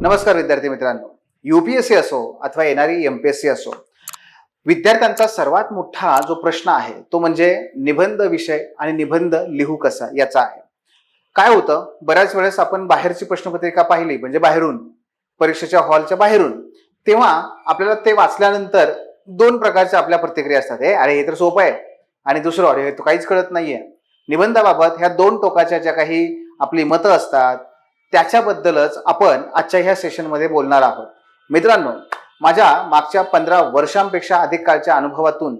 नमस्कार विद्यार्थी मित्रांनो. यूपीएससी असो अथवा येणारी एमपीएससी असो, विद्यार्थ्यांचा सर्वात मोठा जो प्रश्न आहे तो म्हणजे निबंध विषय आणि निबंध लिहू कसा याचा आहे. काय होतं, बऱ्याच वेळेस आपण बाहेरची प्रश्नपत्रिका पाहिली म्हणजे बाहेरून, परीक्षेच्या हॉलच्या बाहेरून, तेव्हा आपल्याला ते वाचल्यानंतर दोन प्रकारच्या आपल्या प्रतिक्रिया असतात. अरे हे तर सोपं आहे, आणि दुसरं अरे तो काहीच कळत नाहीये. निबंधाबाबत ह्या दोन टोकाच्या ज्या काही आपली मतं असतात त्याच्याबद्दलच आपण आजच्या ह्या सेशनमध्ये बोलणार आहोत. मित्रांनो, माझ्या मागच्या 15 वर्षांपेक्षा अधिक काळच्या अनुभवातून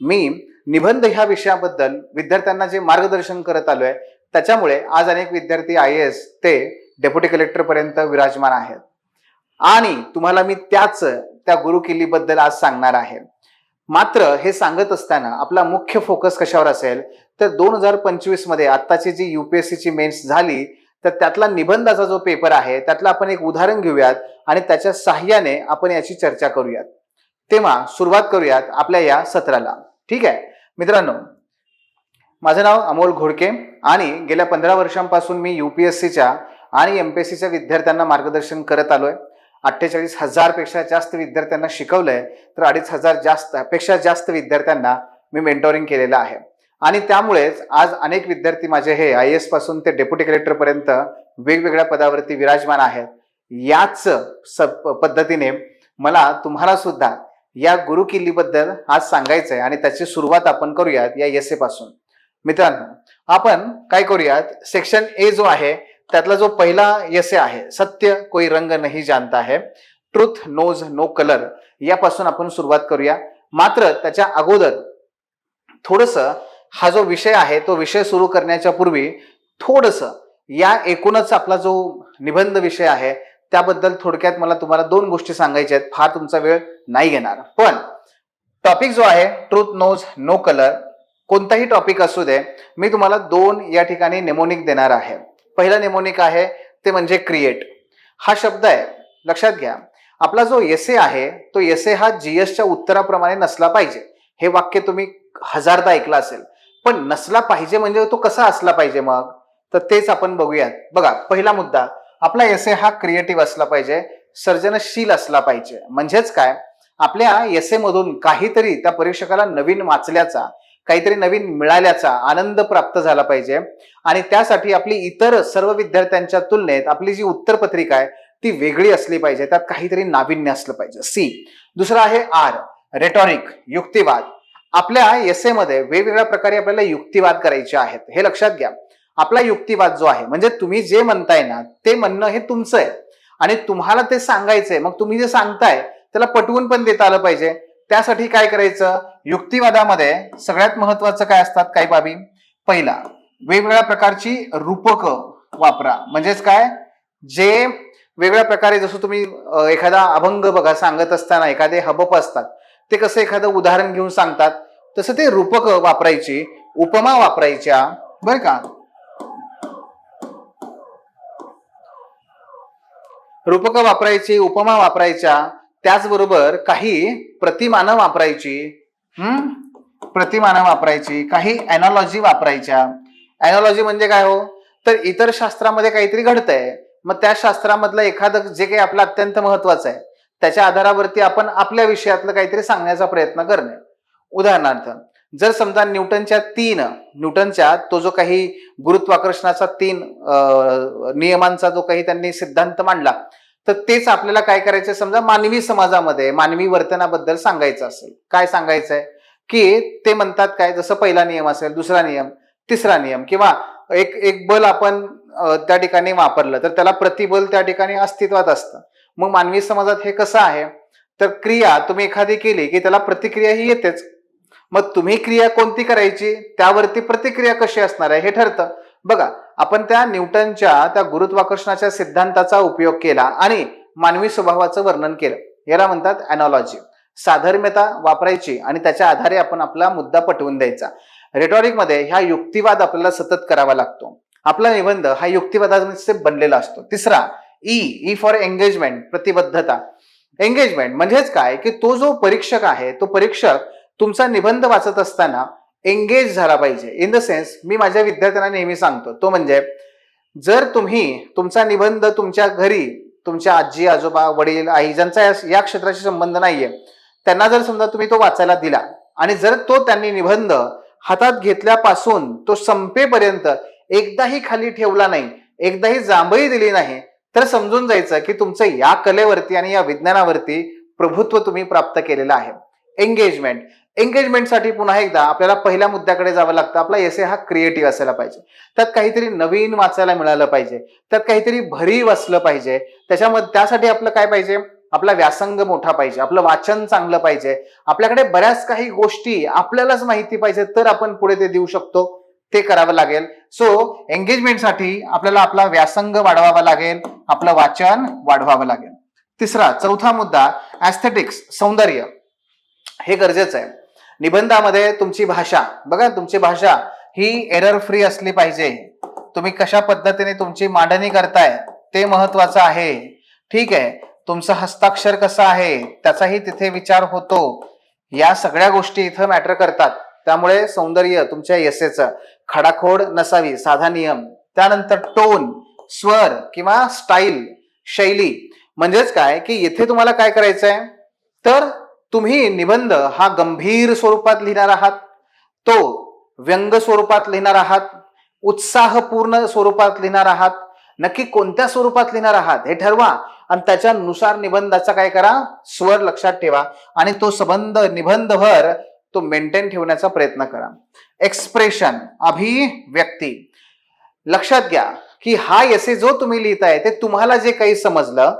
मी निबंध ह्या विषयाबद्दल विद्यार्थ्यांना जे मार्गदर्शन करत आलोय त्याच्यामुळे आज अनेक विद्यार्थी IAS ते डेप्युटी कलेक्टर पर्यंत विराजमान आहेत. आणि तुम्हाला मी त्या गुरुकिल्लीबद्दल आज सांगणार आहे. मात्र हे सांगत असताना आपला मुख्य फोकस कशावर असेल तर 2025 मध्ये आत्ताची जी UPSC ची मेन्स झाली तर त्यातला निबंधाचा जो पेपर आहे त्यातला आपण एक उदाहरण घेऊयात आणि त्याच्या सहाय्याने आपण याची चर्चा करूयात. तेव्हा सुरुवात करूयात आपल्या या सत्राला. ठीक आहे मित्रांनो, माझं नाव अमोल घोडके आणि गेल्या 15 वर्षांपासून मी UPSCच्या आणि MPSCच्या विद्यार्थ्यांना मार्गदर्शन करत आलोय. 48,000 पेक्षा जास्त विद्यार्थ्यांना शिकवलंय, तर 2,500 पेक्षा जास्त विद्यार्थ्यांना मी मेंटोरिंग केलेलं आहे. आणि त्यामुळेच आज अनेक विद्यार्थी माझे हे IAS पासून ते डेप्युटी कलेक्टर पर्यंत वेगवेगळ्या पदावरती विराजमान आहेत. याच पद्धतीने मला तुम्हाला सुद्धा या गुरुकिल्लीबद्दल आज सांगायचंय आणि त्याची सुरुवात आपण करूयात या एसे पासून. मित्रांनो, आपण काय करूयात, सेक्शन ए जो आहे त्यातला जो पहिला एसे आहे, सत्य कोई रंग नहीं जानता है, ट्रुथ नोज नो कलर, यापासून आपण सुरुवात करूया. मात्र त्याच्या अगोदर थोडस हा जो विषय आहे तो विषय सुरू करण्याच्या पूर्वी थोडस या एकूणच आपला जो निबंध विषय आहे त्याबद्दल थोडक्यात मला तुम्हाला दोन गोष्टी सांगायच्या आहेत. फार तुमचा वेळ नाही घेणार, पण टॉपिक जो आहे ट्रुथ नोज नो कलर, कोणताही टॉपिक असू दे, मी तुम्हाला दोन या ठिकाणी नेमोनिक देणार आहे. पहिला नेमोनिक आहे ते म्हणजे क्रिएट. हा शब्द आहे, लक्षात घ्या. आपला जो एसे आहे तो एसे हा GSच्या उत्तराप्रमाणे नसला पाहिजे. हे वाक्य तुम्ही हजारदा ऐकलं असेल, पण नसला पाहिजे म्हणजे तो कसा असला पाहिजे मग, तर तेच आपण बघूयात. बघा, पहिला मुद्दा, आपला एसे हा क्रिएटिव्ह असला पाहिजे, सर्जनशील असला पाहिजे. म्हणजेच काय, आपल्या एसे मधून काहीतरी त्या परीक्षकाला नवीन वाचल्याचा, काहीतरी नवीन मिळाल्याचा आनंद प्राप्त झाला पाहिजे. आणि त्यासाठी आपली इतर सर्व विद्यार्थ्यांच्या तुलनेत आपली जी उत्तरपत्रिका आहे ती वेगळी असली पाहिजे, त्यात काहीतरी नाविन्य असलं पाहिजे. सी. दुसरा आहे R, रेटॉरिक, युक्तिवाद. आपल्या एसे मध्ये वेगवेगळ्या प्रकारे आपल्याला युक्तिवाद करायचे आहेत, हे लक्षात घ्या. आपला युक्तिवाद जो आहे म्हणजे तुम्ही जे म्हणताय ना ते म्हणणं हे तुमचं आहे आणि तुम्हाला ते सांगायचंय. मग तुम्ही जे सांगताय त्याला पटवून पण देता आलं पाहिजे. त्यासाठी काय करायचं, युक्तिवादामध्ये सगळ्यात महत्वाचं काय असतात काही बाबी. पहिला, वेगवेगळ्या प्रकारची रूपक वापरा. म्हणजेच काय, जे वेगवेगळ्या प्रकारे, जसं तुम्ही एखादा अभंग बघा सांगत असताना एखादे हबप असतात, ते कसं एखादं उदाहरण घेऊन सांगतात, तसं ते रूपक वापरायची, उपमा वापरायच्या, बरं का. रूपक वापरायची, उपमा वापरायच्या, त्याचबरोबर काही प्रतिमानं वापरायची, प्रतिमानं वापरायची, काही एनॉलॉजी वापरायच्या. एनॉलॉजी म्हणजे काय हो, तर इतर शास्त्रामध्ये काहीतरी घडतंय, मग त्या शास्त्रामधलं एखादं जे काही आपलं अत्यंत महत्वाचं आहे त्याच्या आधारावरती आपण आपल्या विषयातलं काहीतरी सांगण्याचा प्रयत्न करणे. उदाहरणार्थ, जर समजा न्यूटनच्या तो जो काही गुरुत्वाकर्षणाचा 3 नियमांचा जो काही त्यांनी सिद्धांत मांडला, तर तेच आपल्याला काय करायचं, समजा मानवी समाजामध्ये मानवी वर्तनाबद्दल सांगायचं असेल. काय सांगायचंय की ते म्हणतात काय, जसं पहिला नियम असेल, दुसरा नियम, तिसरा नियम, किंवा एक बल आपण त्या ठिकाणी वापरलं तर त्याला प्रतिबल त्या ठिकाणी अस्तित्वात असतं. मग मानवी समाजात हे कसं आहे, तर क्रिया तुम्ही एखादी केली की त्याला प्रतिक्रिया ही येतेच. मग तुम्ही क्रिया कोणती करायची त्यावरती प्रतिक्रिया कशी असणार आहे हे ठरतं. बघा, आपण त्या न्यूटनच्या त्या गुरुत्वाकर्षणाच्या सिद्धांताचा उपयोग केला आणि मानवी स्वभावाचं वर्णन केलं. याला म्हणतात एनॉलॉजी. साधर्म्यता वापरायची आणि त्याच्या आधारे आपण आपला मुद्दा पटवून द्यायचा. रेटॉरिक मध्ये ह्या युक्तिवाद आपल्याला सतत करावा लागतो. आपला निबंध हा युक्तिवादाने बनलेला असतो. तिसरा, ई फॉर एंगेजमेंट, प्रतिबद्धता. एंगेजमेंट म्हणजेच काय की तो जो परीक्षक आहे तो परीक्षक तुमचा निबंध वाचत असताना एंगेज झाला पाहिजे. इन द सेन्स, मी माझ्या विद्यार्थ्यांना नेहमी सांगतो तो म्हणजे, जर तुम्ही तुमचा निबंध तुमच्या घरी तुमच्या आजी आजोबा वडील आई ज्यांचा या क्षेत्राशी संबंध नाहीये त्यांना जर समजा तुम्ही तो वाचायला दिला आणि जर तो त्यांनी निबंध हातात घेतल्यापासून तो संपेपर्यंत एकदाही खाली ठेवला नाही, एकदाही जांभई दिली नाही, तर समजून जायचं की तुमचं या कलेवरती आणि या विज्ञानावरती प्रभुत्व तुम्ही प्राप्त केलेलं आहे. एंगेजमेंटसाठी पुन्हा एकदा आपल्याला पहिल्या मुद्द्याकडे जावं लागतं. आपला एसे हा क्रिएटिव्ह असायला पाहिजे, त्यात काहीतरी नवीन वाचायला मिळालं पाहिजे, त्यात काहीतरी भरीव असलं पाहिजे. त्यासाठी आपलं काय पाहिजे, आपला व्यासंग मोठा पाहिजे, आपलं वाचन चांगलं पाहिजे, आपल्याकडे बऱ्याच काही गोष्टी आपल्यालाच माहिती पाहिजे, तर आपण पुढे ते देऊ शकतो, ते करावं लागेल. सो एंगेजमेंटसाठी आपल्याला आपला व्यासंग वाढवावा लागेल, आपलं वाचन वाढवावं लागेल. चौथा मुद्दा ऍस्थेटिक्स, सौंदर्य, हे गरजेचं आहे. निबंधामध्ये तुमची भाषा बघा, तुमची भाषा ही एरर फ्री असली पाहिजे. तुम्ही कशा पद्धतीने तुमची मांडणी करताय ते महत्वाचं आहे. ठीक आहे, तुमचं हस्ताक्षर कसं आहे त्याचाही तिथे विचार होतो. या सगळ्या गोष्टी इथं मॅटर करतात. त्यामुळे सौंदर्य तुमच्या एसेचं, खडाखोड नसावी, साधा नियम. त्यानंतर टोन, स्वर किंवा स्टाईल, शैली. म्हणजेच काय की इथे तुम्हाला काय करायचंय, तर तुम्ही निबंध हा गंभीर स्वरूपात लिहिणार आहात, तो व्यंग स्वरूपात लिहिणार आहात, उत्साहपूर्ण स्वरूपात लिहिणार आहात, नक्की कोणत्या स्वरूपात लिहिणार आहात हे ठरवा आणि त्याच्यानुसार निबंधाचा काय करा, स्वर लक्षात ठेवा आणि तो संबंध निबंधभर तो मेंटेन ठेवण्याचा प्रयत्न करा. एक्सप्रेशन, अभिव्यक्ती. लक्षात घ्या की हा एसे जो तुम्ही लिहिताय ते तुम्हाला जे काही समजलं,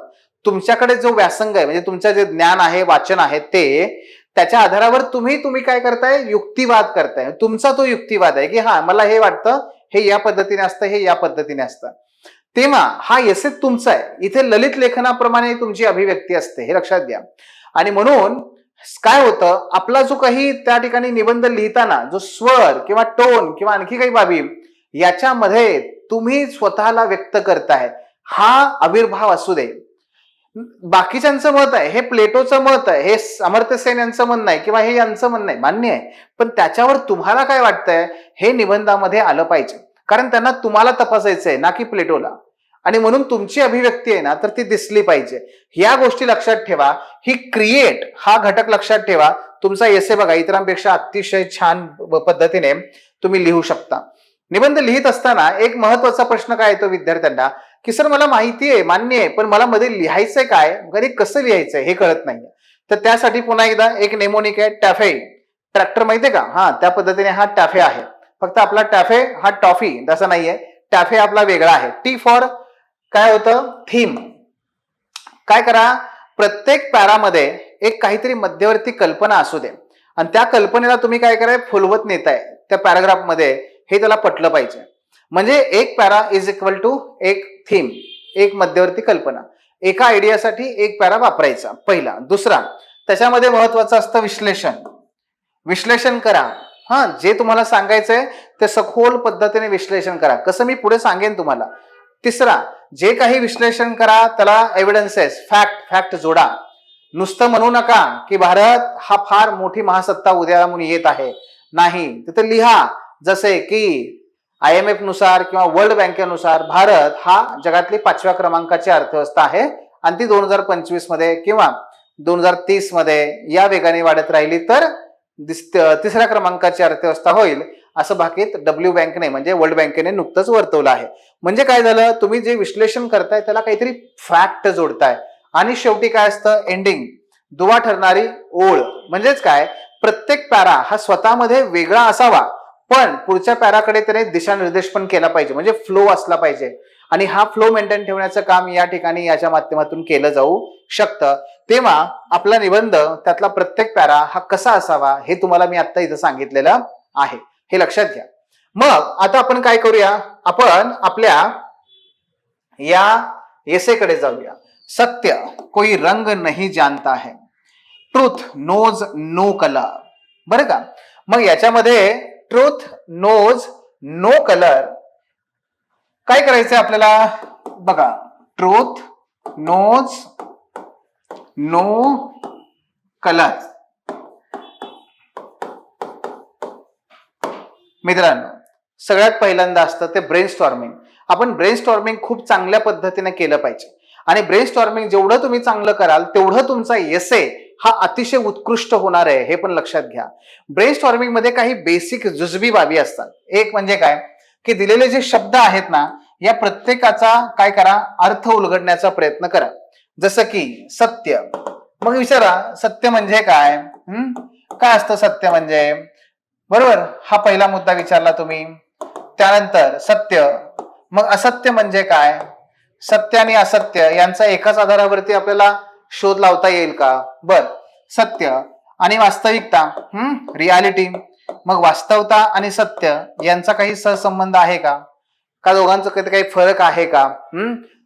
तुमच्याकडे जो व्यासंग आहे म्हणजे तुमचं जे ज्ञान आहे, वाचन आहे, ते त्याच्या आधारावर तुम्ही काय करताय, युक्तिवाद करताय. तुमचा तो युक्तिवाद आहे की हा मला हे वाटतं, हे या पद्धतीने असतं, हे या पद्धतीने असतं. तेव्हा हा एसे तुमचा आहे. इथे ललित लेखनाप्रमाणे तुमची अभिव्यक्ती असते, हे लक्षात घ्या. आणि म्हणून काय होतं, आपला जो काही त्या ठिकाणी निबंध लिहिताना जो स्वर किंवा टोन किंवा आणखी काही बाबी याच्यामध्ये तुम्ही स्वतःला व्यक्त करताय, हा आविर्भाव असू दे. बाकीच्यांचं मत आहे, हे प्लेटोचं मत आहे, हे अमर्त्य सेन यांचं म्हणणं आहे किंवा हे यांचं म्हणणं आहे, मान्य आहे. पण त्याच्यावर तुम्हाला काय वाटतंय हे निबंधामध्ये आलं पाहिजे, कारण त्यांना तुम्हाला तपासायचंय ना की प्लेटोला. आणि म्हणून तुमची अभिव्यक्ती आहे ना तर ती दिसली पाहिजे. या गोष्टी लक्षात ठेवा. ही क्रिएट हा घटक लक्षात ठेवा. तुमचा एसे बघा इतरांपेक्षा अतिशय छान पद्धतीने तुम्ही लिहू शकता. निबंध लिहित असताना एक महत्वाचा प्रश्न काय येतो विद्यार्थ्यांना की सर मला माहिती आहे, मान्य आहे, पण मला मध्ये लिहायचंय काय, घरी कसं लिहायचंय हे कळत नाहीये. तर त्यासाठी पुन्हा एकदा एक नेमोनिक आहे, टॅफे. ट्रॅक्टर माहितीये का, हा त्या पद्धतीने हा टॅफे आहे. फक्त आपला टॅफे हा टॉफी तसा नाहीये, टॅफे आपला वेगळा आहे. टी फॉर काय होतं, थीम. काय करा, प्रत्येक पॅरामध्ये एक काहीतरी मध्यवर्ती कल्पना असू दे आणि त्या कल्पनेला तुम्ही काय कराय, फुलवत नेताय त्या पॅराग्राफ मध्ये, हे त्याला पटलं पाहिजे. म्हणजे एक पॅरा इज इक्वल टू एक थीम, एक मध्यवर्ती कल्पना. एका आयडियासाठी एक पॅरा वापरायचा पहिला. दुसरा, त्याच्यामध्ये महत्वाचं असतं विश्लेषण. विश्लेषण करा. हा, जे तुम्हाला सांगायचंय ते सखोल पद्धतीने विश्लेषण करा, कसं मी पुढे सांगेन तुम्हाला. तिसरा, जे काही विश्लेषण करा त्याला एव्हिडन्सेस, फॅक्ट जोडा. नुसतं म्हणू नका की भारत हा फार मोठी महासत्ता उद्या म्हणून येत आहे, नाही, तिथे लिहा जसे की IMF नुसार किंवा वर्ल्ड बँकेनुसार भारत हा जगातली 5व्या क्रमांकाची अर्थव्यवस्था आहे आणि ती 2025 मध्ये किंवा 2030 मध्ये या वेगाने वाढत राहिली तर 3ऱ्या क्रमांकाची अर्थव्यवस्था होईल, असं भाकीत डब्ल्यू बँकने म्हणजे वर्ल्ड बँकेने नुकतंच वर्तवलं आहे. म्हणजे काय झालं, तुम्ही जे विश्लेषण करताय त्याला काहीतरी फॅक्ट जोडताय आणि शेवटी काय असतं, एंडिंग, दुवा ठरणारी ओळ. म्हणजेच काय, प्रत्येक पॅरा हा स्वतःमध्ये वेगळा असावा पण पुढच्या पॅराकडे त्याने दिशानिर्देश पण केला पाहिजे, म्हणजे फ्लो असला पाहिजे. आणि हा फ्लो मेंटेन ठेवण्याचं काम या ठिकाणी याच्या माध्यमातून केलं जाऊ शकतं. तेव्हा आपला निबंध त्यातला प्रत्येक पॅरा हा कसा असावा हे तुम्हाला मी आता इथं सांगितलेलं आहे, हे लक्षात घ्या. मग आता आपण काय करूया, आपण आपल्या या एसेकडे जाऊया. सत्य कोई रंग नहीं जानता है, ट्रूथ नोज नो कलर. बरं का, मग याच्यामध्ये ट्रूथ नोज नो कलर काय करायचंय आपल्याला बघा. Truth knows no colour. मित्रांनो, सगळ्यात पहिल्यांदा असतं ते ब्रेनस्टॉर्मिंग. आपण ब्रेनस्टॉर्मिंग खूप चांगल्या पद्धतीने केलं पाहिजे. आणि ब्रेनस्टॉर्मिंग जेवढं तुम्ही चांगलं कराल तेवढं तुमचा एसे हा अतिशय उत्कृष्ट होणार आहे, हे पण लक्षात घ्या. ब्रेनस्टॉर्मिंग मध्ये काही बेसिक जुजबी बाबी असतात. एक म्हणजे काय की दिलेले जे शब्द आहेत ना, या प्रत्येकाचा काय करा, अर्थ उलगडण्याचा प्रयत्न करा. जसं की सत्य, मग विचारा सत्य म्हणजे काय, काय असतं सत्य म्हणजे, बरोबर, हा पहिला मुद्दा विचारला तुम्ही. त्यानंतर सत्य, मग असत्य म्हणजे काय, सत्य आणि असत्य यांचा एकाच आधारावरती आपल्याला शोध लावता येईल का. बर, सत्य आणि वास्तविकता, रियालिटी, मग वास्तवता आणि सत्य यांचा काही सहसंबंध आहे का, का दोघांचा काही फरक आहे का.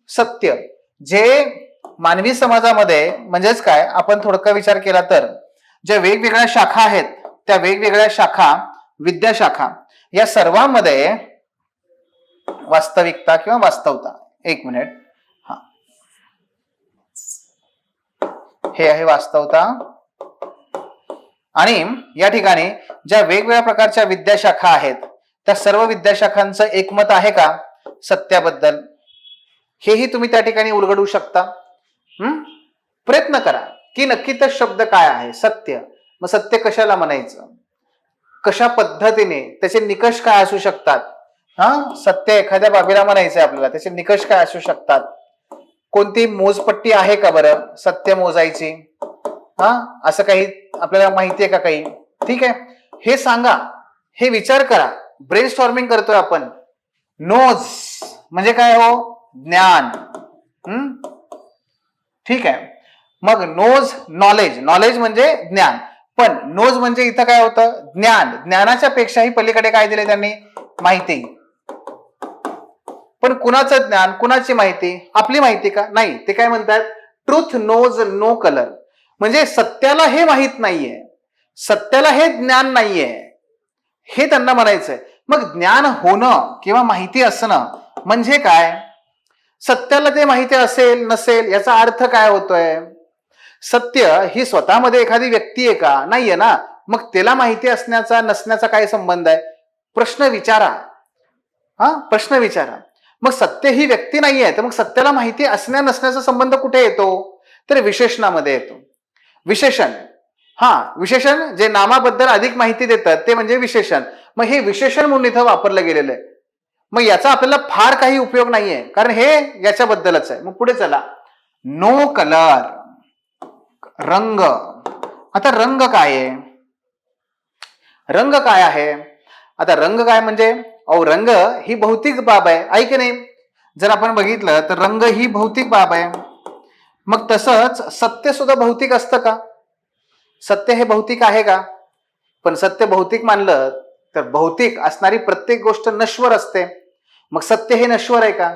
सत्य जे मानवी समाजामध्ये म्हणजेच काय, आपण थोडका विचार केला तर ज्या वेगवेगळ्या शाखा आहेत त्या वेगवेगळ्या शाखा, विद्याशाखा, या सर्वांमध्ये वास्तविकता किंवा वास्तवता, एक मिनिट, हा, हे आहे वास्तवता. आणि या ठिकाणी ज्या वेगवेगळ्या प्रकारच्या विद्याशाखा आहेत त्या सर्व विद्याशाखांचं एकमत आहे का सत्याबद्दल, हेही तुम्ही त्या ठिकाणी उलगडू शकता. प्रयत्न करा की नक्की तर शब्द काय आहे सत्य. मग सत्य कशाला म्हणायचं, कशा पद्धतीने, त्याचे निकष काय असू शकतात. सत्य एखाद्या बाबीला म्हणायचंय आपल्याला, त्याचे निकष काय असू शकतात, कोणती मोजपट्टी आहे का बरं सत्य मोजायची, असं काही आपल्याला माहिती आहे का काही. ठीक आहे, हे सांगा, हे विचार करा. ब्रेनस्टॉर्मिंग करतोय आपण. नोज म्हणजे काय हो, ज्ञान. ठीक आहे, मग नोज नॉलेज, नॉलेज म्हणजे ज्ञान, पण नोज म्हणजे इथं काय होतं, ज्ञान. ज्ञानाच्या पेक्षाही पलीकडे काय दिले त्यांनी, माहिती. पण कुणाचं ज्ञान, कुणाची माहिती, आपली माहिती का, नाही. ते काय म्हणतात, ट्रूथ नोज नो कलर, म्हणजे सत्याला हे माहित नाहीये, सत्याला हे ज्ञान नाहीये, हे त्यांना म्हणायचंय. मग ज्ञान होणं किंवा माहिती असणं म्हणजे काय, सत्याला ते माहिती असेल नसेल याचा अर्थ काय होतोय. सत्य ही स्वतःमध्ये एखादी व्यक्ती आहे का, नाहीये ना, मग त्याला माहिती असण्याचा नसण्याचा काय संबंध आहे. प्रश्न विचारा, प्रश्न विचारा. मग सत्य ही व्यक्ती नाहीये तर मग सत्याला माहिती असण्या नसण्याचा संबंध कुठे येतो, तर विशेषणामध्ये येतो. विशेषण, विशेषण जे नामाबद्दल अधिक माहिती देतात ते म्हणजे विशेषण. मग हे विशेषण म्हणून इथं वापरलं गेलेलं आहे. मग याचा आपल्याला फार काही उपयोग नाहीये, कारण हे याच्याबद्दलच आहे. मग पुढे चला, नो कलर, रंग. आता रंग काय आहे, रंग काय आहे, आता रंग काय म्हणजे, रंग ही भौतिक बाब आहे, आहे की नाही. जर आपण बघितलं तर रंग ही भौतिक बाब आहे. मग तसंच सत्य सुद्धा भौतिक असतं का, सत्य हे भौतिक आहे का. पण सत्य भौतिक मानलं तर भौतिक असणारी प्रत्येक गोष्ट नश्वर असते. मग सत्य हे नश्वर आहे का,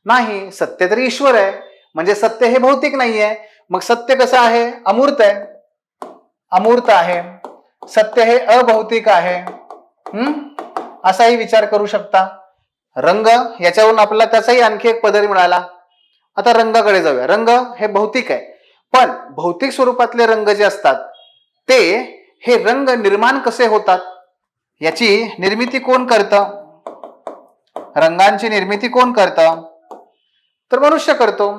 नाही. सत्य तरी ईश्वर आहे, म्हणजे सत्य हे भौतिक नाहीये. मग सत्य कसं आहे, अमूर्त आहे, अमूर्त आहे. सत्य हे अभौतिक आहे. असाही विचार करू शकता. रंग, याच्यावरून आपल्याला त्याचाही आणखी एक पदर मिळाला. आता रंगाकडे जाऊया. रंग हे भौतिक आहे, पण भौतिक स्वरूपातले रंग जे असतात ते, हे रंग निर्माण कसे होतात, याची निर्मिती कोण करतं, रंगांची निर्मिती कोण करतं, तर मनुष्य करतो.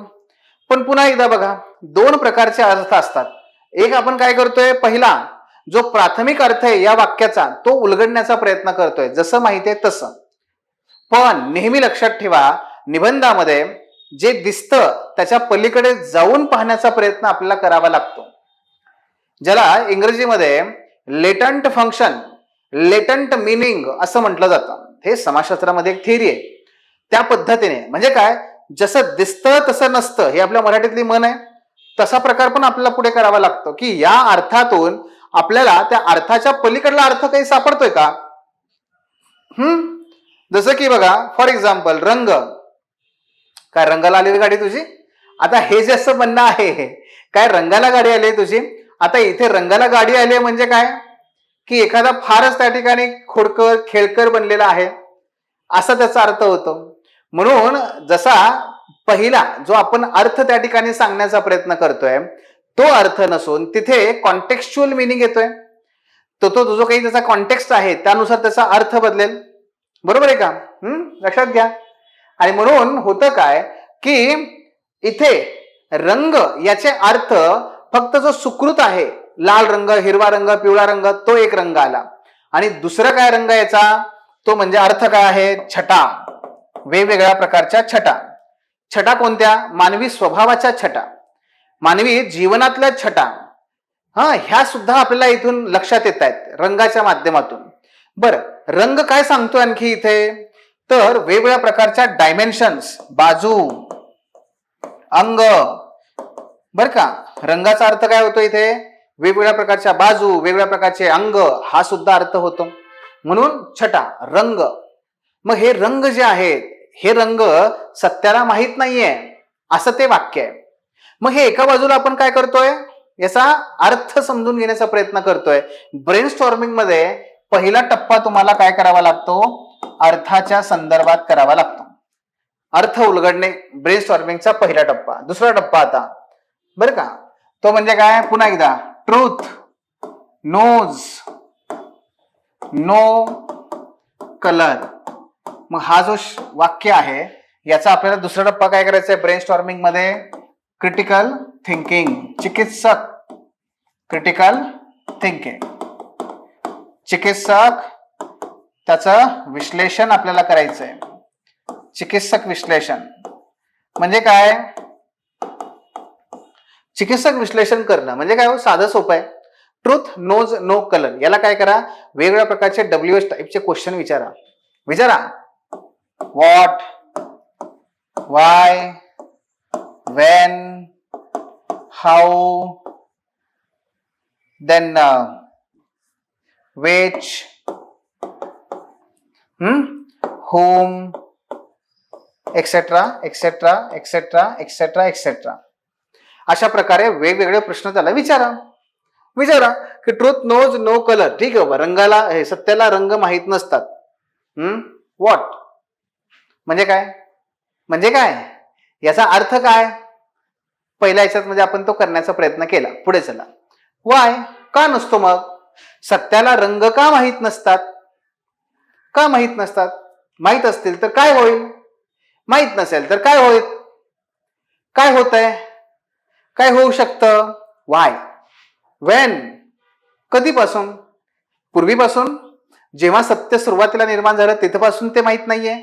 पण पुन्हा एकदा बघा, दोन प्रकारचे अर्थ असतात. एक आपण काय करतोय, पहिला जो प्राथमिक अर्थ आहे या वाक्याचा तो उलगडण्याचा प्रयत्न करतोय, जसं माहिती आहे तसं. पण नेहमी लक्षात ठेवा, निबंधामध्ये जे दिसतं त्याच्या पलीकडे जाऊन पाहण्याचा प्रयत्न आपल्याला करावा लागतो, ज्याला इंग्रजीमध्ये लेटंट फंक्शन, लेटंट मिनिंग असं म्हटलं जातं. हे समाजशास्त्रामध्ये एक थिअरी आहे. त्या पद्धतीने म्हणजे काय, जसं दिसतं तसं नसतं, हे आपल्या मराठीतली म्हण आहे. तसा प्रकार पण आपल्याला पुढे करावा लागतो की या अर्थातून आपल्याला त्या अर्थाच्या पलीकडला अर्थ काही सापडतोय का. जसं की बघा, फॉर एक्झाम्पल रंग, काय रंगाला आलेली गाडी तुझी. आता हे जे असं म्हणणं आहे, काय रंगाला गाडी आली तुझी. आता इथे रंगाला गाडी आली म्हणजे काय, की एखादा फारच त्या ठिकाणी खोडकर खेळकर बनलेला आहे, असा त्याचा अर्थ होतो. म्हणून जसा पहिला जो आपण अर्थ त्या ठिकाणी सांगण्याचा प्रयत्न करतोय तो अर्थ नसून तिथे कॉन्टेक्स्चुअल मिनिंग येतोय. तो जो काही त्याचा कॉन्टेक्स्ट आहे त्यानुसार त्याचा अर्थ बदलेल. बरोबर आहे का, लक्षात घ्या. आणि म्हणून होतं काय की इथे रंग याचे अर्थ फक्त जो सुकृत आहे, लाल रंग, हिरवा रंग, पिवळा रंग, तो एक रंग आला. आणि दुसरा काय रंग याचा, तो म्हणजे अर्थ काय आहे, छटा. वेगवेगळ्या प्रकारच्या छटा. छटा कोणत्या, मानवी स्वभावाच्या छटा, मानवी जीवनातल्या छटा, ह्या सुद्धा आपल्याला इथून लक्षात येत आहेत रंगाच्या माध्यमातून. बरं, रंग काय सांगतो आणखी इथे, तर वेगवेगळ्या प्रकारच्या डायमेन्शन्स, बाजू, अंग. बर का, रंगाचा अर्थ काय होतो इथे, वेगवेगळ्या प्रकारच्या बाजू, वेगवेगळ्या प्रकारचे अंग, हा सुद्धा अर्थ होतो. म्हणून छटा, रंग. मग हे रंग जे आहेत, हे रंग सत्याला माहित नाहीये असं ते वाक्य आहे. मग हे एका बाजूला आपण काय करतोय, याचा अर्थ समजून घेण्याचा प्रयत्न करतोय. ब्रेन स्टॉर्मिंग मध्ये पहिला टप्पा तुम्हाला काय करावा लागतो, अर्थाच्या संदर्भात करावा लागतो. अर्थ उलगडणे ब्रेन स्टॉर्मिंगचा पहिला टप्पा. दुसरा टप्पा आता बरं का, तो म्हणजे काय, पुन्हा एकदा, ट्रूथ नोज नो कलर. मग हा जो वाक्य आहे याचा आपल्याला दुसरा टप्पा काय करायचा आहे ब्रेन स्टॉर्मिंग मध्ये, क्रिटिकल थिंकिंग. चिकित्सक, क्रिटिकल थिंकिंग, चिकित्सक, त्याचं विश्लेषण आपल्याला करायचंय. चिकित्सक विश्लेषण म्हणजे काय, चिकित्सक विश्लेषण करणं म्हणजे काय, साधं सोपं आहे. ट्रूथ नोज नो कलर, याला काय करा, वेगवेगळ्या प्रकारचे WH टाईपचे क्वेश्चन विचारा. What, why, when, how, then which, whom, etcetera etcetera etcetera etcetera etcetera. अशा प्रकारे वेगवेगळे प्रश्न त्याला विचारा की ट्रूथ नोज नो कलर. ठीक आहे बाबा, रंगाला, हे सत्याला रंग माहित नसतात. व्हॉट म्हणजे काय, याचा अर्थ काय, पहिल्या याच्यात म्हणजे आपण तो करण्याचा प्रयत्न केला. पुढे चला, वाय, का नसतो, मग सत्याला रंग का माहित नसतात, माहित असतील तर काय होईल, माहित नसेल तर काय होईल, काय होत आहे, काय होऊ शकतं. वाय, वेन, कधीपासून, पूर्वीपासून, जेव्हा सत्य सुरुवातीला निर्माण झालं तिथपासून ते माहित नाहीये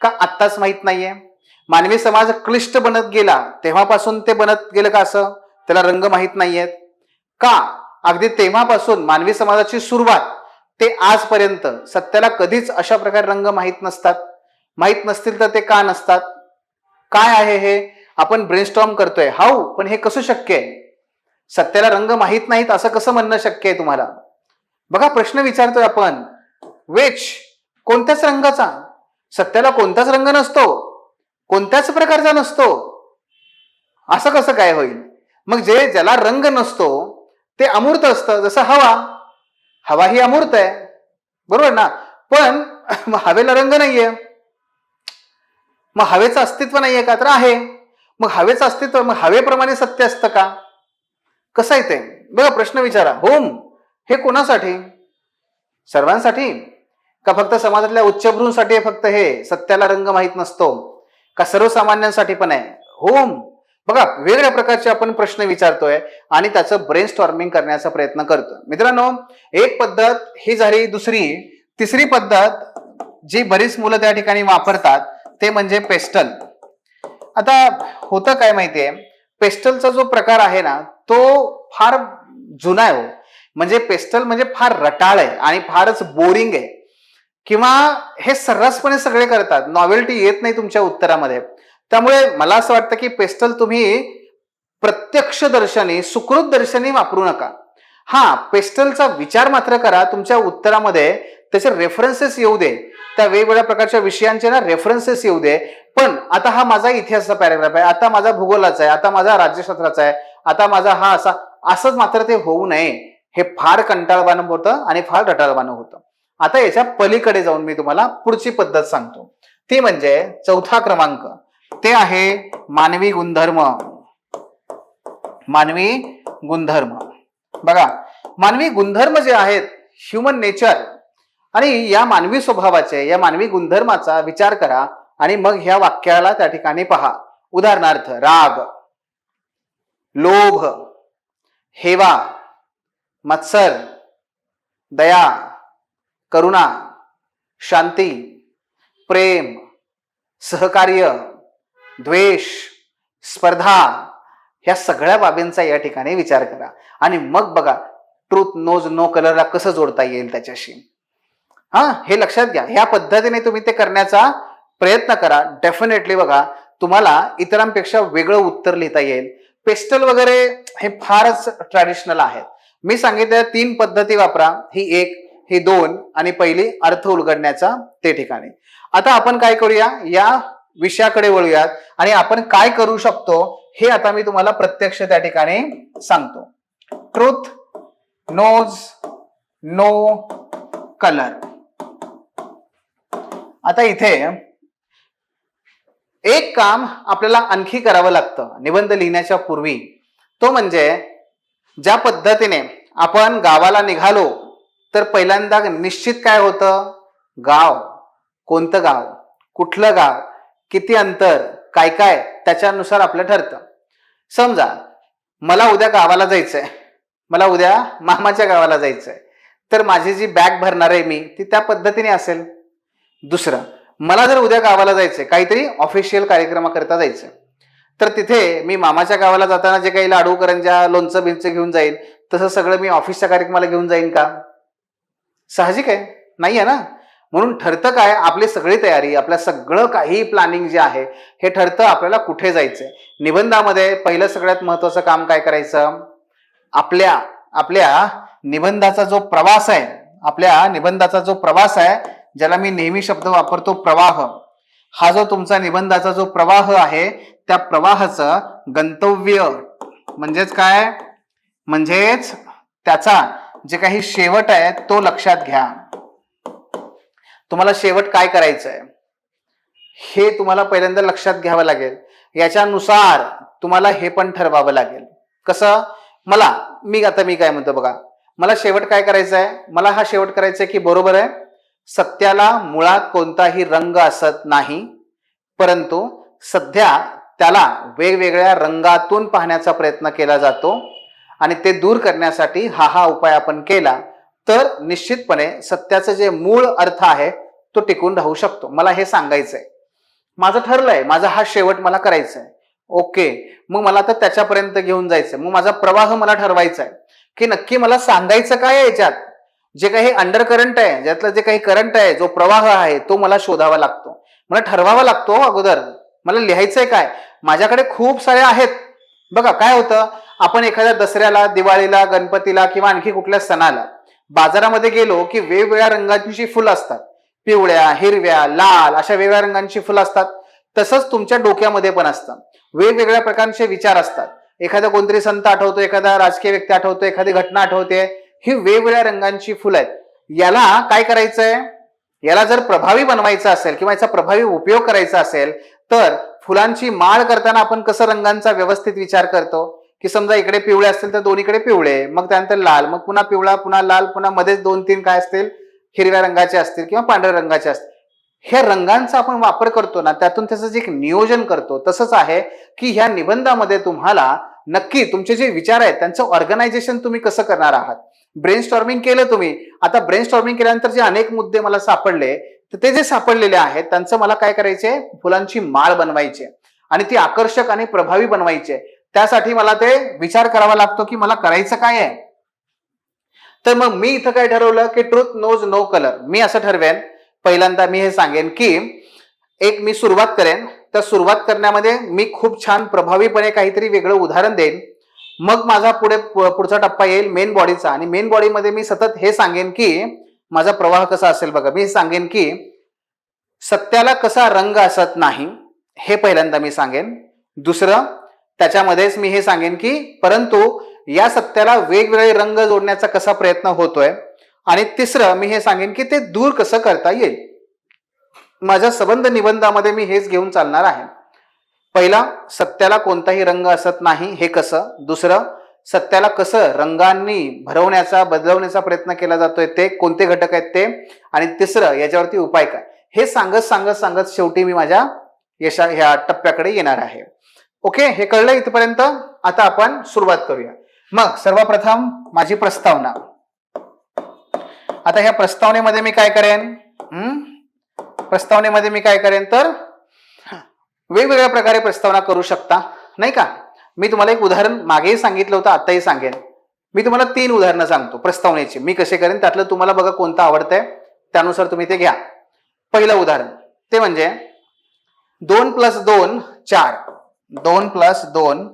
का, आत्ताच माहित नाहीये. मानवी समाज क्लिष्ट बनत गेला तेव्हापासून ते बनत गेलं का, असं त्याला रंग माहित नाहीयेत का, अगदी तेव्हापासून मानवी समाजाची सुरुवात ते आजपर्यंत सत्याला कधीच अशा प्रकारे रंग माहित नसतात. माहित नसतील तर ते का नसतात, काय आहे हे आपण ब्रेनस्टॉर्म करतोय. हाऊ, पण हे कसं शक्य आहे, सत्याला रंग माहित नाहीत असं कसं म्हणणं शक्य आहे तुम्हाला. बघा, प्रश्न विचारतोय आपण, वेच, कोणत्याच रंगाचा, सत्याला कोणताच रंग नसतो, कोणत्याच प्रकारचा नसतो, असं कसं काय होईल. मग ज्याला रंग नसतो ते अमूर्त असतं, जसं हवा ही अमूर्त आहे, बरोबर ना. पण हवेला रंग नाहीये, मग हवेचं अस्तित्व नाहीये का, तर आहे. मग हवेचं अस्तित्व, मग हवेप्रमाणे सत्य असतं का, कसं आहे ते. बघा, प्रश्न विचारा. होम, हे कोणासाठी, सर्वांसाठी का, फक्त समाजातल्या उच्चभ्रूंसाठी फक्त हे सत्याला रंग माहित नसतो, का सर्वसामान्यांसाठी पण आहे. होम, बघा, वेगवेगळ्या प्रकारचे आपण प्रश्न विचारतोय आणि त्याचं ब्रेन स्टॉर्मिंग करण्याचा प्रयत्न करतोय. मित्रांनो, एक पद्धत ही झाली. तिसरी पद्धत जी बरीच मुलं त्या ठिकाणी वापरतात ते म्हणजे पेस्टल. आता होतं काय माहितीये, पेस्टलचा जो प्रकार आहे ना तो फार जुना आहे. म्हणजे पेस्टल म्हणजे फार रटाळ आहे आणि फारच बोरिंग आहे, किंवा हे सर्रासपणे सगळे करतात, नॉवेल्टी येत नाही तुमच्या उत्तरामध्ये. त्यामुळे मला असं वाटतं की पेस्टल तुम्ही प्रत्यक्ष दर्शनी, सुकृत दर्शनी वापरू नका. पेस्टलचा विचार मात्र करा, तुमच्या उत्तरामध्ये त्याचे रेफरन्सेस येऊ दे, त्या वेगवेगळ्या प्रकारच्या विषयांचे ना रेफरन्सेस येऊ दे. पण आता हा माझा इतिहासाचा पॅराग्राफ आहे, आता माझा भूगोलाचा आहे, आता माझा राज्यशास्त्राचा आहे, आता माझा हा असंच मात्र ते होऊ नये. हे फार कंटाळवाणं होतं आणि फार रटाळवाणं होतं. आता याच्या पलीकडे जाऊन मी तुम्हाला पुढची पद्धत सांगतो, ती म्हणजे चौथा क्रमांक, ते आहे मानवी गुणधर्म. मानवी गुणधर्म. बघा, मानवी गुणधर्म जे आहेत, ह्युमन नेचर, आणि या मानवी स्वभावाचे, या मानवी गुणधर्माचा विचार करा आणि मग ह्या वाक्याला त्या ठिकाणी पहा. उदाहरणार्थ राग, लोभ, हेवा, मत्सर, दया, करुणा, शांती, प्रेम, सहकार्य, द्वेष, स्पर्धा, ह्या सगळ्या बाबींचा या ठिकाणी विचार करा आणि मग बघा ट्रूथ नोज नो कलरला कसं जोडता येईल त्याच्याशी. हे लक्षात घ्या. ह्या पद्धतीने तुम्ही ते करण्याचा प्रयत्न करा. डेफिनेटली बघा तुम्हाला इतरांपेक्षा वेगळं उत्तर लिहिता येईल. पेस्टल वगैरे हे फारच ट्रॅडिशनल आहेत. मी सांगितलं 3 पद्धती वापरा, ही 1, ही 2 आणि पहिली अर्थ उलगडण्याचा ते ठिकाणी. आता आपण काय करूया, या विषयाकडे वळूयात आणि आपण काय करू शकतो हे आता मी तुम्हाला प्रत्यक्ष त्या ठिकाणी सांगतो. Truth knows no colour. आता इथे एक काम आपल्याला आणखी करावं लागतं निबंध लिहिण्याच्या पूर्वी. तो म्हणजे ज्या पद्धतीने आपण गावाला निघालो तर पहिल्यांदा निश्चित काय होतं, गाव, कोणतं गाव, कुठलं गाव, किती अंतर, काय काय त्याच्यानुसार आपलं ठरतं. समजा मला उद्या गावाला जायचंय, मला उद्या मामाच्या गावाला जायचंय, तर माझी जी बॅग भरणार आहे मी ती त्या पद्धतीने असेल. दुसरं, मला जर उद्या गावाला जायचंय, काहीतरी ऑफिशियल कार्यक्रमाकरता जायचंय, तर तिथे मी मामाच्या गावाला जाताना जे काही लाडू करंजा लोणचं बिंचं घेऊन जाईल तसं सगळं मी ऑफिसच्या कार्यक्रमाला घेऊन जाईन का? साहजिक आहे, नाही आहे ना. म्हणून ठरतं काय, आपली सगळी तयारी, आपल्या सगळं काही प्लॅनिंग जे आहे हे ठरतं आपल्याला कुठे जायचंय. निबंधामध्ये पहिलं सगळ्यात महत्वाचं काम काय करायचं, आपल्या निबंधाचा जो प्रवास आहे, आपल्या निबंधाचा जो प्रवास आहे, ज्याला मी नेहमी शब्द वापरतो प्रवाह, हा जो तुमचा निबंधाचा जो प्रवाह आहे त्या प्रवाहाचं गंतव्य म्हणजेच काय, म्हणजेच त्याचा जे काही शेवट आहे तो लक्षात घ्या. तुम्हाला शेवट काय करायचंय हे तुम्हाला पहिल्यांदा लक्षात घ्यावं लागेल. याच्यानुसार तुम्हाला हे पण ठरवावं लागेल. कसं, मी काय म्हणतो बघा, मला शेवट काय करायचंय, मला हा शेवट करायचा आहे की बरोबर आहे, सत्याला मुळात कोणताही रंग असत नाही, परंतु सध्या त्याला वेगवेगळ्या रंगातून पाहण्याचा प्रयत्न केला जातो आणि ते दूर करण्यासाठी हा उपाय आपण केला तर निश्चितपणे सत्याचं जे मूळ अर्थ आहे तो टिकून राहू शकतो. मला हे सांगायचंय, माझं ठरलंय, माझा हा शेवट मला करायचा आहे. ओके, मग मला तर त्याच्यापर्यंत घेऊन जायचंय. मग माझा प्रवाह मला ठरवायचा आहे की नक्की मला सांगायचं काय आहे. याच्यात जे काही अंडर करंट आहे, ज्यातलं जे काही करंट आहे, जो प्रवाह आहे तो मला शोधावा लागतो, मला ठरवावा लागतो. अगोदर मला लिहायचंय काय, माझ्याकडे खूप सारे आहेत. बघा काय होतं, आपण एखाद्या दसऱ्याला, दिवाळीला, गणपतीला किंवा आणखी कुठल्या सणाला बाजारामध्ये गेलो की वेगवेगळ्या रंगांची फुलं असतात, पिवळ्या, हिरव्या, लाल अशा वेगवेगळ्या रंगांची फुलं असतात. तसंच तुमच्या डोक्यामध्ये पण असतं, वेगवेगळ्या प्रकारचे विचार असतात. एखादा कोणतरी संत आठवतो, एखादा राजकीय व्यक्ती आठवतो, एखादी घटना आठवते, ही वेगवेगळ्या रंगांची फुलं आहेत. याला काय करायचंय, याला जर प्रभावी बनवायचं असेल किंवा याचा प्रभावी उपयोग करायचा असेल तर फुलांची माळ करताना आपण कसं रंगांचा व्यवस्थित विचार करतो की समजा इकडे पिवळे असतील तर दोन्हीकडे पिवळे, मग त्यानंतर लाल, मग पुन्हा पिवळा, पुन्हा लाल, पुन्हा मध्येच 2-3 काय असतील हिरव्या रंगाचे असतील किंवा पांढऱ्या रंगाचे असतील. ह्या रंगांचा आपण वापर करतो ना, त्यातून त्याचं जे एक नियोजन करतो. तसंच आहे की ह्या निबंधामध्ये तुम्हाला नक्की तुमचे जे विचार आहेत त्यांचं ऑर्गनायझेशन तुम्ही कसं करणार आहात. ब्रेन स्टॉर्मिंग केलं तुम्ही, आता ब्रेन स्टॉर्मिंग केल्यानंतर जे अनेक मुद्दे मला सापडले तर ते जे सापडलेले आहेत त्यांचं मला काय करायचे, फुलांची माळ बनवायची आणि ती आकर्षक आणि प्रभावी बनवायची. त्यासाठी मला ते विचार करावा लागतो की मला करायचं काय आहे. तर मग मी इथं काय ठरवलं की ट्रूथ नोज नो कलर. मी असं ठरवेन, पहिल्यांदा मी हे सांगेन की मी सुरुवात करेन, तर सुरुवात करण्यामध्ये मी खूप छान प्रभावीपणे काहीतरी वेगळं उदाहरण देईन. मग माझा पुढचा टप्पा येईल मेन बॉडीचा आणि मेन बॉडीमध्ये मी सतत हे सांगेन की माझा प्रवाह कसा असेल. बघा, मी सांगेन की सत्याला कसा रंग असत नाही हे पहिल्यांदा मी सांगेन. दुसरं, त्याच्यामध्येच मी हे सांगेन की परंतु या सत्याला वेगवेगळे रंग जोडण्याचा कसा प्रयत्न होतोय. आणि तिसरं मी हे सांगेन की ते दूर कसं करता येईल. माझ्या संबंध निबंधामध्ये मी हेच घेऊन चालणार आहे. पहिला, सत्याला कोणताही रंग असत नाही हे कसं. दुसरं, सत्याला कसं रंगांनी भरवण्याचा, बदलवण्याचा प्रयत्न केला जातोय ते कोणते घटक आहेत ते. आणि तिसरं, याच्यावरती उपाय काय. हे सांगत शेवटी मी माझ्या ह्या टप्प्याकडे येणार आहे. ओके, हे कळलं इथपर्यंत? आता आपण सुरुवात करूया. मग सर्वप्रथम माझी प्रस्तावना. आता ह्या प्रस्तावनेमध्ये मी काय करेन? प्रस्तावनेमध्ये मी काय करेन तर वेगवेगळ्या प्रकारे प्रस्तावना करू शकता, नाही का? मी तुम्हाला एक उदाहरण मागेही सांगितलं होतं, आताही सांगेन. मी तुम्हाला 3 उदाहरणं सांगतो प्रस्तावनेची, मी कसे करेन त्यातलं तुम्हाला बघा कोणतं आवडतंय, त्यानुसार तुम्ही ते घ्या. पहिलं उदाहरण ते म्हणजे 2 + 2 4. 2 + 2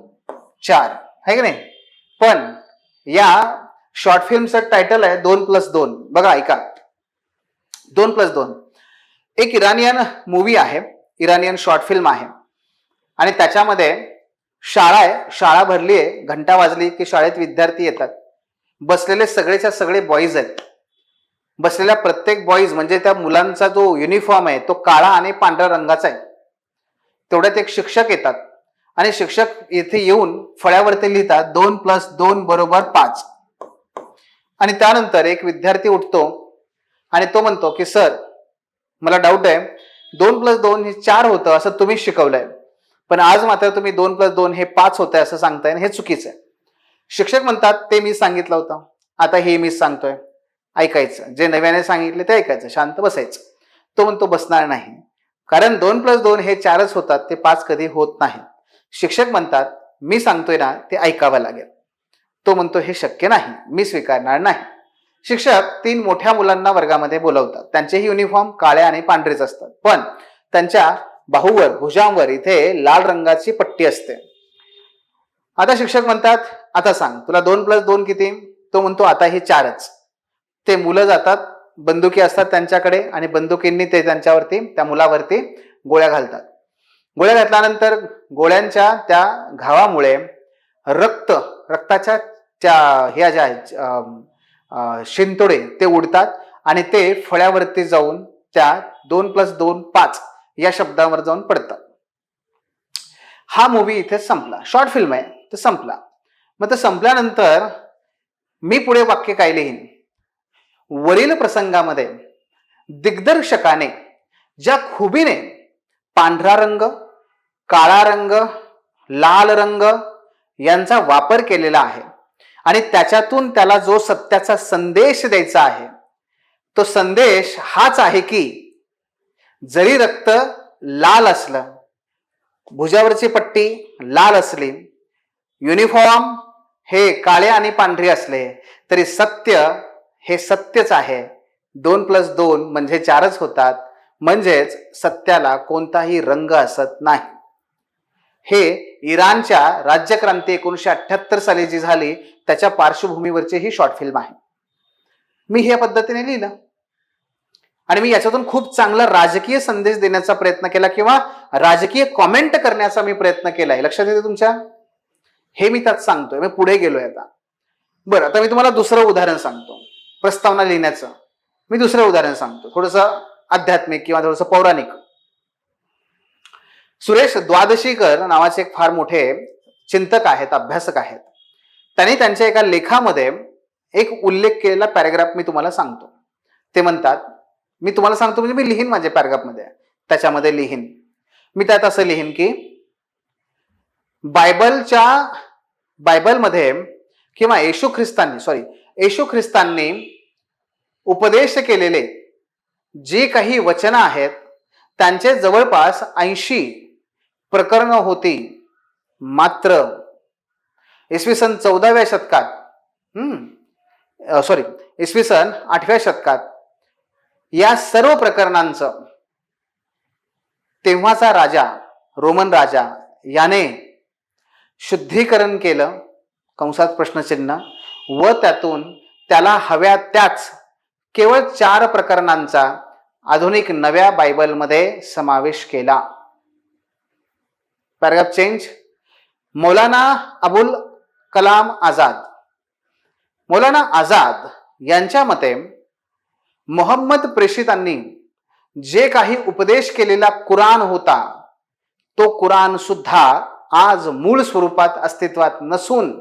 4 आहे की नाही? पण या शॉर्ट फिल्मचं टायटल आहे 2 + 2. बघा, ऐका. 2 + 2 एक इराणियन मूवी आहे, इराणियन शॉर्ट फिल्म आहे. आणि त्याच्यामध्ये शाळा आहे, शाळा भरली आहे, घंटा वाजली की शाळेत विद्यार्थी येतात. बसलेले सगळेच्या सगळे बॉईज आहेत. बसलेल्या प्रत्येक बॉईज म्हणजे त्या मुलांचा जो युनिफॉर्म आहे तो काळा आणि पांढऱ्या रंगाचा आहे. तेवढ्यात एक शिक्षक येतात आणि शिक्षक इथे येऊन फळ्यावरती लिहितात 2 + 2 = 5. आणि त्यानंतर एक विद्यार्थी उठतो आणि तो म्हणतो की सर, मला डाऊट आहे, 2 + 2 हे 4 होतं असं तुम्हीच शिकवलंय, पण आज मात्र तुम्ही 2 + 2 हे 5 होतंय असं सांगताय, हे चुकीचं आहे. शिक्षक म्हणतात ते मी सांगितलं होतं, आता हे मीच सांगतोय, ऐकायचं. जे नव्याने सांगितले ते ऐकायचं, शांत बसायचं. तो म्हणतो बसणार नाही, कारण 2 + 2 हे 4च होतात, ते 5 कधी होत नाही. शिक्षक म्हणतात मी सांगतोय ना ते ऐकावं लागेल. तो म्हणतो हे शक्य नाही, मी स्वीकारणार नाही. शिक्षक 3 मोठ्या मुलांना वर्गामध्ये बोलवतात. त्यांचेही युनिफॉर्म काळे आणि पांढरेच असतात, पण त्यांच्या बाहूवर, भुजांवर इथे लाल रंगाची पट्टी असते. आता शिक्षक म्हणतात आता सांग, तुला 2 + 2 किती? तो म्हणतो आता हे 4च. ते मुलं जातात, बंदुकी असतात त्यांच्याकडे, आणि बंदुकींनी ते त्यांच्यावरती, त्या मुलावरती गोळ्या घालतात. गोळ्या घातल्यानंतर गोळ्यांच्या त्या घावामुळे रक्ताच्या त्या ह्या ज्या आहेत शिंतोडे ते उडतात आणि ते फळ्यावरती जाऊन त्या 2 + 2 5 या शब्दावर जाऊन पडतात. हा मूवी इथे संपला. शॉर्ट फिल्म आहे, तो संपला. मग तो संपल्यानंतर मी पुढे वाक्य काय लिहीन? वरील प्रसंगामध्ये दिग्दर्शकाने ज्या खुबीने पांढरा रंग, काळा रंग, लाल रंग यांचा वापर केलेला आहे आणि त्याच्यातून त्याला जो सत्याचा संदेश द्यायचा आहे, तो संदेश हाच आहे की जरी रक्त लाल असलं, भुजावरची पट्टी लाल असली, युनिफॉर्म हे काळे आणि पांढरे असले, तरी सत्य हे सत्यच आहे. 2 + 2 म्हणजे 4च होतात, म्हणजेच सत्याला कोणताही रंग असत नाही. हे इराणच्या राज्यक्रांती 1978 साली जी झाली त्याच्या पार्श्वभूमीवरची ही शॉर्ट फिल्म आहे. मी ह्या पद्धतीने लिहिलं आणि मी याच्यातून खूप चांगला राजकीय संदेश देण्याचा प्रयत्न केला किंवा राजकीय कॉमेंट करण्याचा मी प्रयत्न केलाय. लक्षात येते तुमच्या? हे मी त्यात सांगतोय. मी पुढे गेलोय आता. बरं, आता मी तुम्हाला दुसरं उदाहरण सांगतो प्रस्तावना लिहिण्याचं. मी दुसरं उदाहरण सांगतो, थोडंसं आध्यात्मिक किंवा थोडंसं पौराणिक. सुरेश द्वादशीकर नावाचे एक फार मोठे चिंतक आहेत, अभ्यासक आहेत. त्यांनी त्यांच्या एका लेखामध्ये एक उल्लेख केलेला पॅराग्राफ मी तुम्हाला सांगतो. ते म्हणतात, मी तुम्हाला सांगतो म्हणजे मी लिहीन माझ्या पॅराग्राफमध्ये, त्याच्यामध्ये लिहीन मी, त्यात असं लिहीन की बायबलमध्ये किंवा येशू ख्रिस्तांनी उपदेश केलेले जे काही वचनं आहेत त्यांचे जवळपास 80 प्रकरणं होती. मात्र इसवी सन 14व्या शतकात इसवी सन 8व्या शतकात या सर्व प्रकरणांचं तेव्हाचा राजा, रोमन राजा, याने शुद्धीकरण केलं, कंसात प्रश्नचिन्ह, व त्यातून त्याला हव्या त्याच केवळ 4 प्रकरणांचा आधुनिक नव्या बायबलमध्ये समावेश केला. Paragraph change. मौलाना अबुल कलाम आझाद यांच्या मते मोहम्मद प्रेषितांनी जे काही उपदेश केलेला कुराण होता, तो कुराण सुद्धा आज मूळ स्वरूपात अस्तित्वात नसून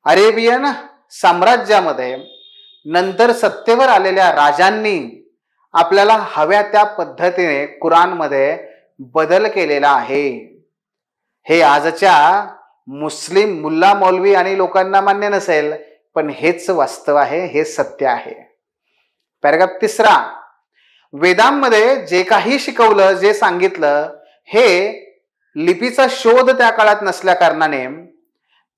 अरेबियन साम्राज्यामध्ये नंतर सत्तेवर आलेल्या राजांनी आपल्याला हव्या त्या पद्धतीने कुराणमध्ये बदल केलेला आहे. हे आजच्या मुस्लिम मुल्ला मौलवी आणि लोकांना मान्य नसेल, पण हेच वास्तव आहे, हे सत्य आहे. पॅराग्राफ 3, वेदांमध्ये जे काही शिकवलं, जे सांगितलं, हे लिपीचा शोध त्या काळात नसल्या कारणाने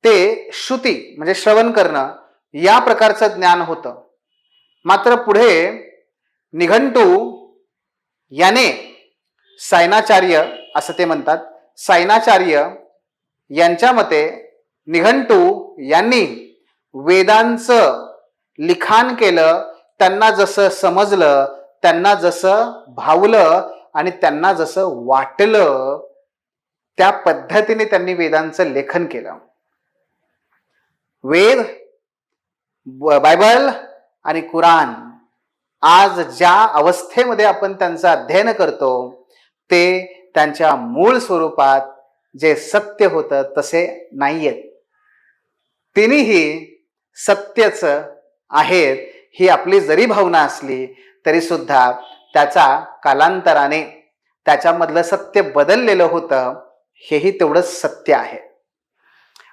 ते श्रुती म्हणजे श्रवण करणं या प्रकारचं ज्ञान होतं. मात्र पुढे निघंटू याने सायनाचार्य असं ते म्हणतात, सायनाचार्य यांच्या मते निघंटू यांनी वेदांचं लिखाण केलं, त्यांना जसं समजलं, त्यांना जसं भावलं आणि त्यांना जसं वाटलं त्या पद्धतीने त्यांनी वेदांचं लेखन केलं. वेद, बायबल आणि कुराण आज ज्या अवस्थेमध्ये आपण त्यांचं अध्ययन करतो ते त्यांच्या मूळ स्वरूपात जे सत्य होतं तसे नाहीयेत. तिन्हीही सत्यच आहेत ही आपली जरी भावना असली तरी सुद्धा त्याचा कालांतराने त्याच्यामधलं सत्य बदललेलं होतं, हेही तेवढंच सत्य आहे.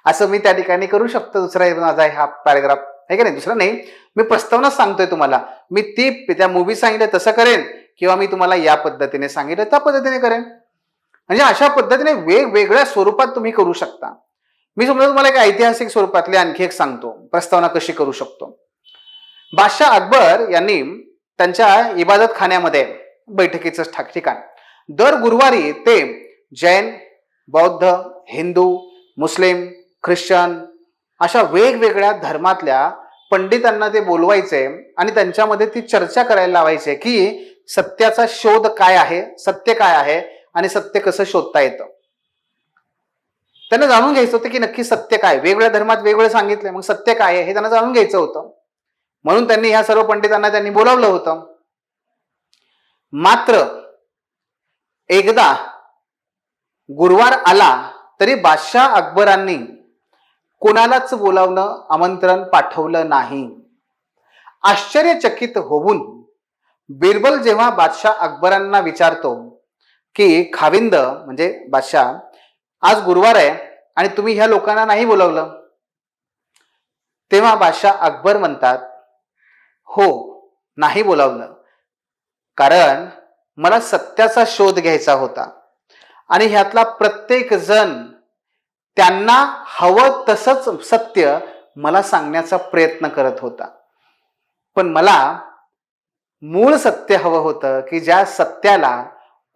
असं मी त्या ठिकाणी करू शकतो. दुसरा माझा हा पॅराग्राफ आहे का नाही, दुसरा नाही, मी प्रस्तावना सांगतोय तुम्हाला. मी त्या मूवी सांगितलं तसं करेन किंवा मी तुम्हाला या पद्धतीने सांगितलं त्या पद्धतीने करेन. म्हणजे अशा पद्धतीने वेगवेगळ्या स्वरूपात तुम्ही करू शकता. मी समजा तुम्हाला एक ऐतिहासिक स्वरूपातली आणखी एक सांगतो प्रस्तावना कशी करू शकतो. बादशाह अकबर यांनी त्यांच्या इबादत खान्यामध्ये, बैठकीचं ठिकाण, दर गुरुवारी ते जैन, बौद्ध, हिंदू, मुस्लिम, ख्रिश्चन अशा वेगवेगळ्या धर्मातल्या पंडितांना ते बोलवायचे आणि त्यांच्यामध्ये ती चर्चा करायला लावायचे की सत्याचा शोध काय आहे, सत्य काय आहे आणि सत्य कसं शोधता येतं. त्यांना जाणून घ्यायचं होतं की नक्की सत्य काय. वेगवेगळ्या धर्मात वेगवेगळं सांगितलंय, मग सत्य काय आहे हे त्यांना जाणून घ्यायचं होतं. म्हणून त्यांनी ह्या सर्व पंडितांना त्यांनी बोलावलं होतं. मात्र एकदा गुरुवार आला तरी बादशाह अकबरांनी कोणालाच बोलावणं, आमंत्रण पाठवलं नाही. आश्चर्यचकित होऊन बिरबल जेव्हा बादशाह अकबरांना विचारतो की खाविंद म्हणजे बादशाह, आज गुरुवार आहे आणि तुम्ही ह्या लोकांना नाही बोलावलं, तेव्हा बादशाह अकबर म्हणतात, हो, नाही बोलावलं, कारण मला सत्याचा शोध घ्यायचा होता आणि ह्यातला प्रत्येक जण त्यांना हवं तसंच सत्य मला सांगण्याचा प्रयत्न करत होता. पण मला मूळ सत्य हवं होतं की ज्या सत्याला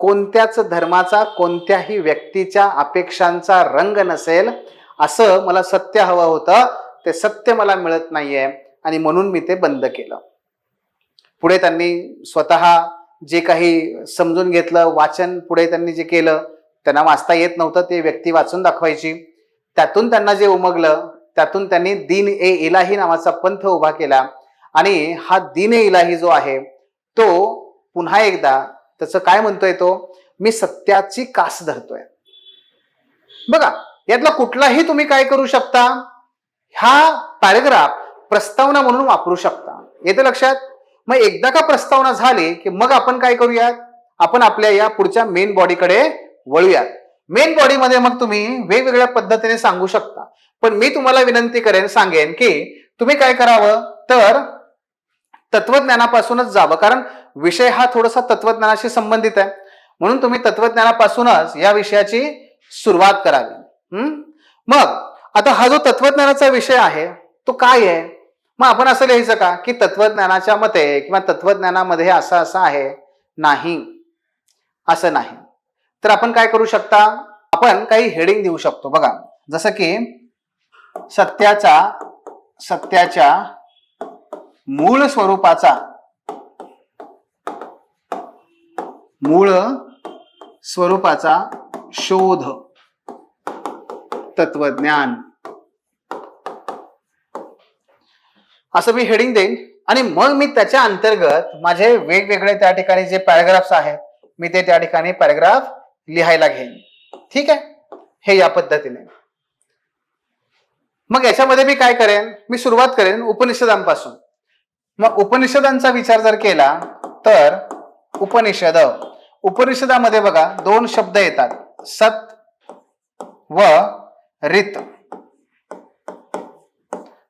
कोणत्याच धर्माचा, कोणत्याही व्यक्तीच्या अपेक्षांचा रंग नसेल, असं मला सत्य हवं होतं. ते सत्य मला मिळत नाहीये आणि म्हणून मी ते बंद केलं. पुढे त्यांनी स्वतः जे काही समजून घेतलं, वाचन पुढे त्यांनी जे केलं, त्यांना वाचता येत नव्हतं, ते व्यक्ती वाचून दाखवायची. त्यातून त्यांना जे उमगलं त्यातून त्यांनी दीन ए इलाही नावाचा पंथ उभा केला आणि हा दीन ए इलाही जो आहे तो पुन्हा एकदा त्याचं काय म्हणतोय, तो मी सत्याची कास धरतोय. बघा, यातला कुठलाही तुम्ही काय करू शकता, हा पॅराग्राफ प्रस्तावना म्हणून वापरू शकता. येते लक्षात? मग एकदा का प्रस्तावना झाली की मग आपण काय करूयात, आपण आपल्या या पुढच्या मेन बॉडीकडे वळूयात. मेन बॉडीमध्ये मग तुम्ही वेगवेगळ्या पद्धतीने सांगू शकता. पण मी तुम्हाला विनंती सांगेन की तुम्ही काय करावं, तर तत्वज्ञानापासूनच जावं, कारण विषय हा थोडासा तत्वज्ञानाशी संबंधित आहे. म्हणून तुम्ही तत्वज्ञानापासूनच या विषयाची सुरुवात करावी. मग आता हा जो तत्वज्ञानाचा विषय आहे तो काय आहे, मग आपण असं लिहायचं का की तत्वज्ञानाच्या मते किंवा तत्वज्ञानामध्ये असं आहे? नाही, असं नाही. तर आपण काय करू शकता, आपण काही हेडिंग देऊ शकतो. बघा, जसं की सत्याच्या मूळ स्वरूपाचा शोध, तत्वज्ञान, असं मी हेडिंग देईन आणि मग मी त्याच्या अंतर्गत माझे वेगवेगळे त्या ठिकाणी जे पॅराग्राफ्स आहेत मी ते त्या ठिकाणी पॅराग्राफ लिहायला घेईन. ठीक आहे, हे या पद्धतीने. मग याच्यामध्ये मी काय करेन, मी सुरुवात करेन उपनिषदांपासून. मग उपनिषदांचा विचार जर केला तर उपनिषद उपनिषदामध्ये बघा दोन शब्द येतात, सत व रित.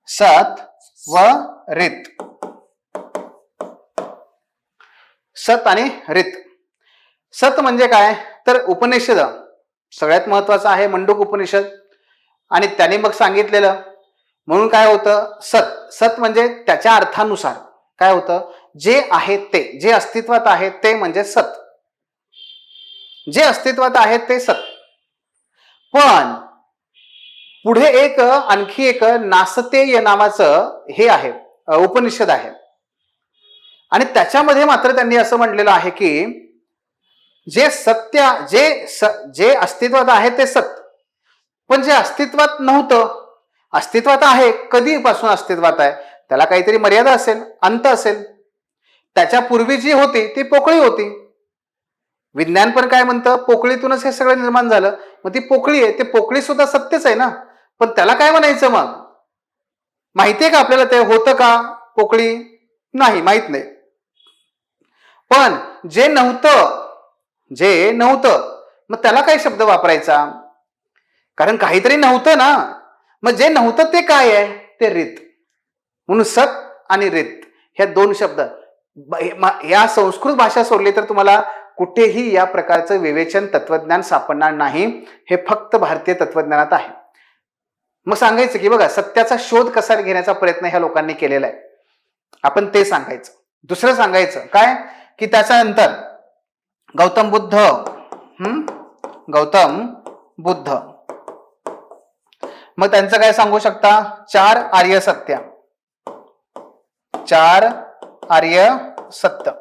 सत व रित. सत आणि रित. सत म्हणजे काय तर उपनिषद सगळ्यात महत्वाचं आहे मंडूक उपनिषद, आणि त्याने मग सांगितलेलं म्हणून काय होतं सत. सत म्हणजे त्याच्या अर्थानुसार काय होतं, जे आहे ते, जे अस्तित्वात आहे ते म्हणजे सत. जे अस्तित्वात आहे ते सत. पण पुढे एक आणखी एक नासतेय नावाचं हे आहे उपनिषद आहे, आणि त्याच्यामध्ये मात्र त्यांनी असं म्हणलेलं आहे की जे सत्य जे अस्तित्वात आहे ते सत्य, पण जे अस्तित्वात नव्हतं, अस्तित्वात आहे कधीपासून अस्तित्वात आहे, त्याला काहीतरी मर्यादा असेल, अंत असेल. त्याच्या पूर्वी जी होती ती पोकळी होती. विज्ञान पण काय म्हणतं, पोकळीतूनच हे सगळं निर्माण झालं. मग ती पोकळी आहे, ते पोकळी सुद्धा सत्यच आहे ना, पण त्याला काय म्हणायचं मग? माहितीये का आपल्याला ते होतं का पोकळी? नाही, माहित नाही. पण जे नव्हतं मग त्याला काय शब्द वापरायचा, कारण काहीतरी नव्हतं ना. मग जे नव्हतं ते काय आहे, ते रीत. म्हणून सत आणि रीत ह्या दोन शब्द, या संस्कृत भाषा सोडली तर तुम्हाला कुठेही या प्रकारचं विवेचन तत्वज्ञान सापडणार नाही. हे फक्त भारतीय तत्वज्ञानात आहे. मग सांगायचं की बघा सत्याचा शोध कसा घेण्याचा प्रयत्न ह्या लोकांनी केलेला आहे, आपण ते सांगायचं. दुसरं सांगायचं काय की त्याच्यानंतर गौतम बुद्ध मग त्यांचं काय सांगू शकता, चार आर्य सत्य. चार आर्य सत्य.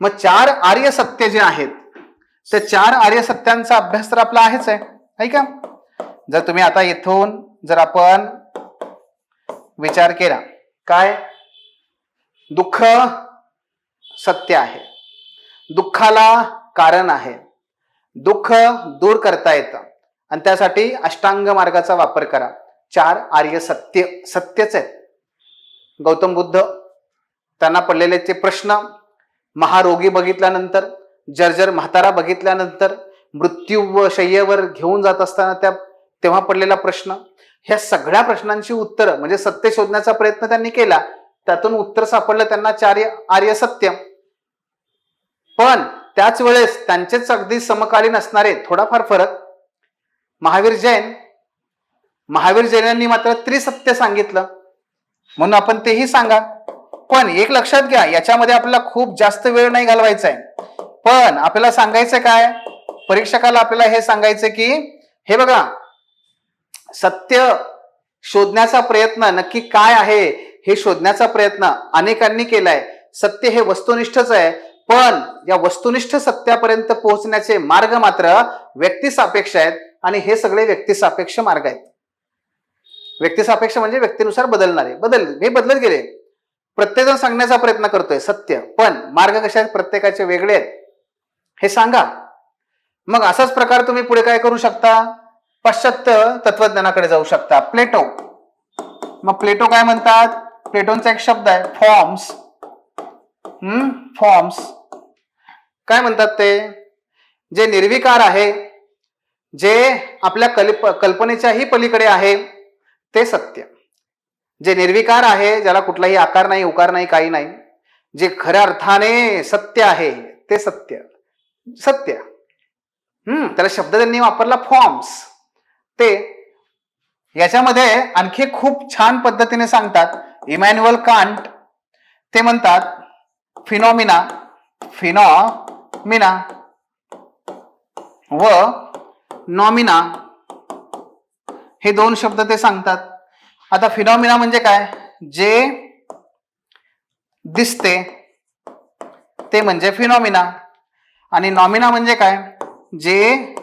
मग चार आर्य सत्य जे आहेत ते चार आर्य सत्यांचा अभ्यास तर आपला आहेच आहे का. जर तुम्ही आता इथून जर आपण विचार केला, काय दुःख सत्य आहे, दुःखाला कारण आहे, दुःख दूर करता येतं, आणि त्यासाठी अष्टांग मार्गाचा वापर करा. चार आर्य सत्य सत्यच आहेत. गौतम बुद्ध त्यांना पडलेले ते प्रश्न, महारोगी बघितल्यानंतर, जर्जर म्हातारा बघितल्यानंतर, मृत्यू शय्येवर घेऊन जात असताना तेव्हा पडलेला प्रश्न, ह्या सगळ्या प्रश्नांची उत्तरं म्हणजे सत्य शोधण्याचा प्रयत्न त्यांनी केला. त्यातून उत्तर सापडलं त्यांना चार आर्य सत्य. पण त्याच वेळेस त्यांचेच अगदी समकालीन असणारे थोडाफार फरक महावीर जैनांनी मात्र त्रिसत्य सांगितलं, म्हणून आपण तेही सांगा. पण एक लक्षात घ्या, याच्यामध्ये आपल्याला खूप जास्त वेळ नाही घालवायचा आहे. पण आपल्याला सांगायचं काय, परीक्षकाला आपल्याला हे सांगायचं की हे बघा सत्य शोधण्याचा प्रयत्न नक्की काय आहे हे शोधण्याचा प्रयत्न अनेकांनी केलाय. सत्य हे वस्तुनिष्ठच आहे, पण या वस्तुनिष्ठ सत्यापर्यंत पोहोचण्याचे मार्ग मात्र व्यक्तिसापेक्ष आहेत, आणि हे सगळे व्यक्तिसापेक्ष मार्ग आहेत. व्यक्तिसापेक्ष म्हणजे व्यक्तीनुसार बदलणारे, बदलत गेले. प्रत्येकजण सांगण्याचा प्रयत्न करतोय सत्य, पण मार्ग कसे आहेत प्रत्येकाचे वेगळे आहेत हे सांगा. मग असाच प्रकार तुम्ही पुढे काय करू शकता, पाश्चात्य तत्वज्ञानाकडे जाऊ शकता. प्लेटो. मग प्लेटो काय म्हणतात, प्लेटोंचा एक शब्द आहे फॉर्म्स. फॉर्म्स काय म्हणतात, ते जे निर्विकार आहे, जे आपल्या कल्पनेच्याही पलीकडे आहे ते सत्य. जे निर्विकार आहे, ज्याला कुठलाही आकार नाही, उकार नाही, काही नाही, जे खऱ्या अर्थाने सत्य आहे ते सत्य. त्याला शब्द त्यांनी वापरला फॉर्म्स. ते याच्यामध्ये आणखी खूप छान पद्धतीने सांगतात इमॅन्युअल कांट. ते म्हणतात फिनॉमिना व नॉमिना हे दोन शब्द ते सांगतात. आता फिनॉमिना म्हणजे काय, जे दिसते ते म्हणजे फिनॉमिना, आणि नॉमिना म्हणजे काय, जे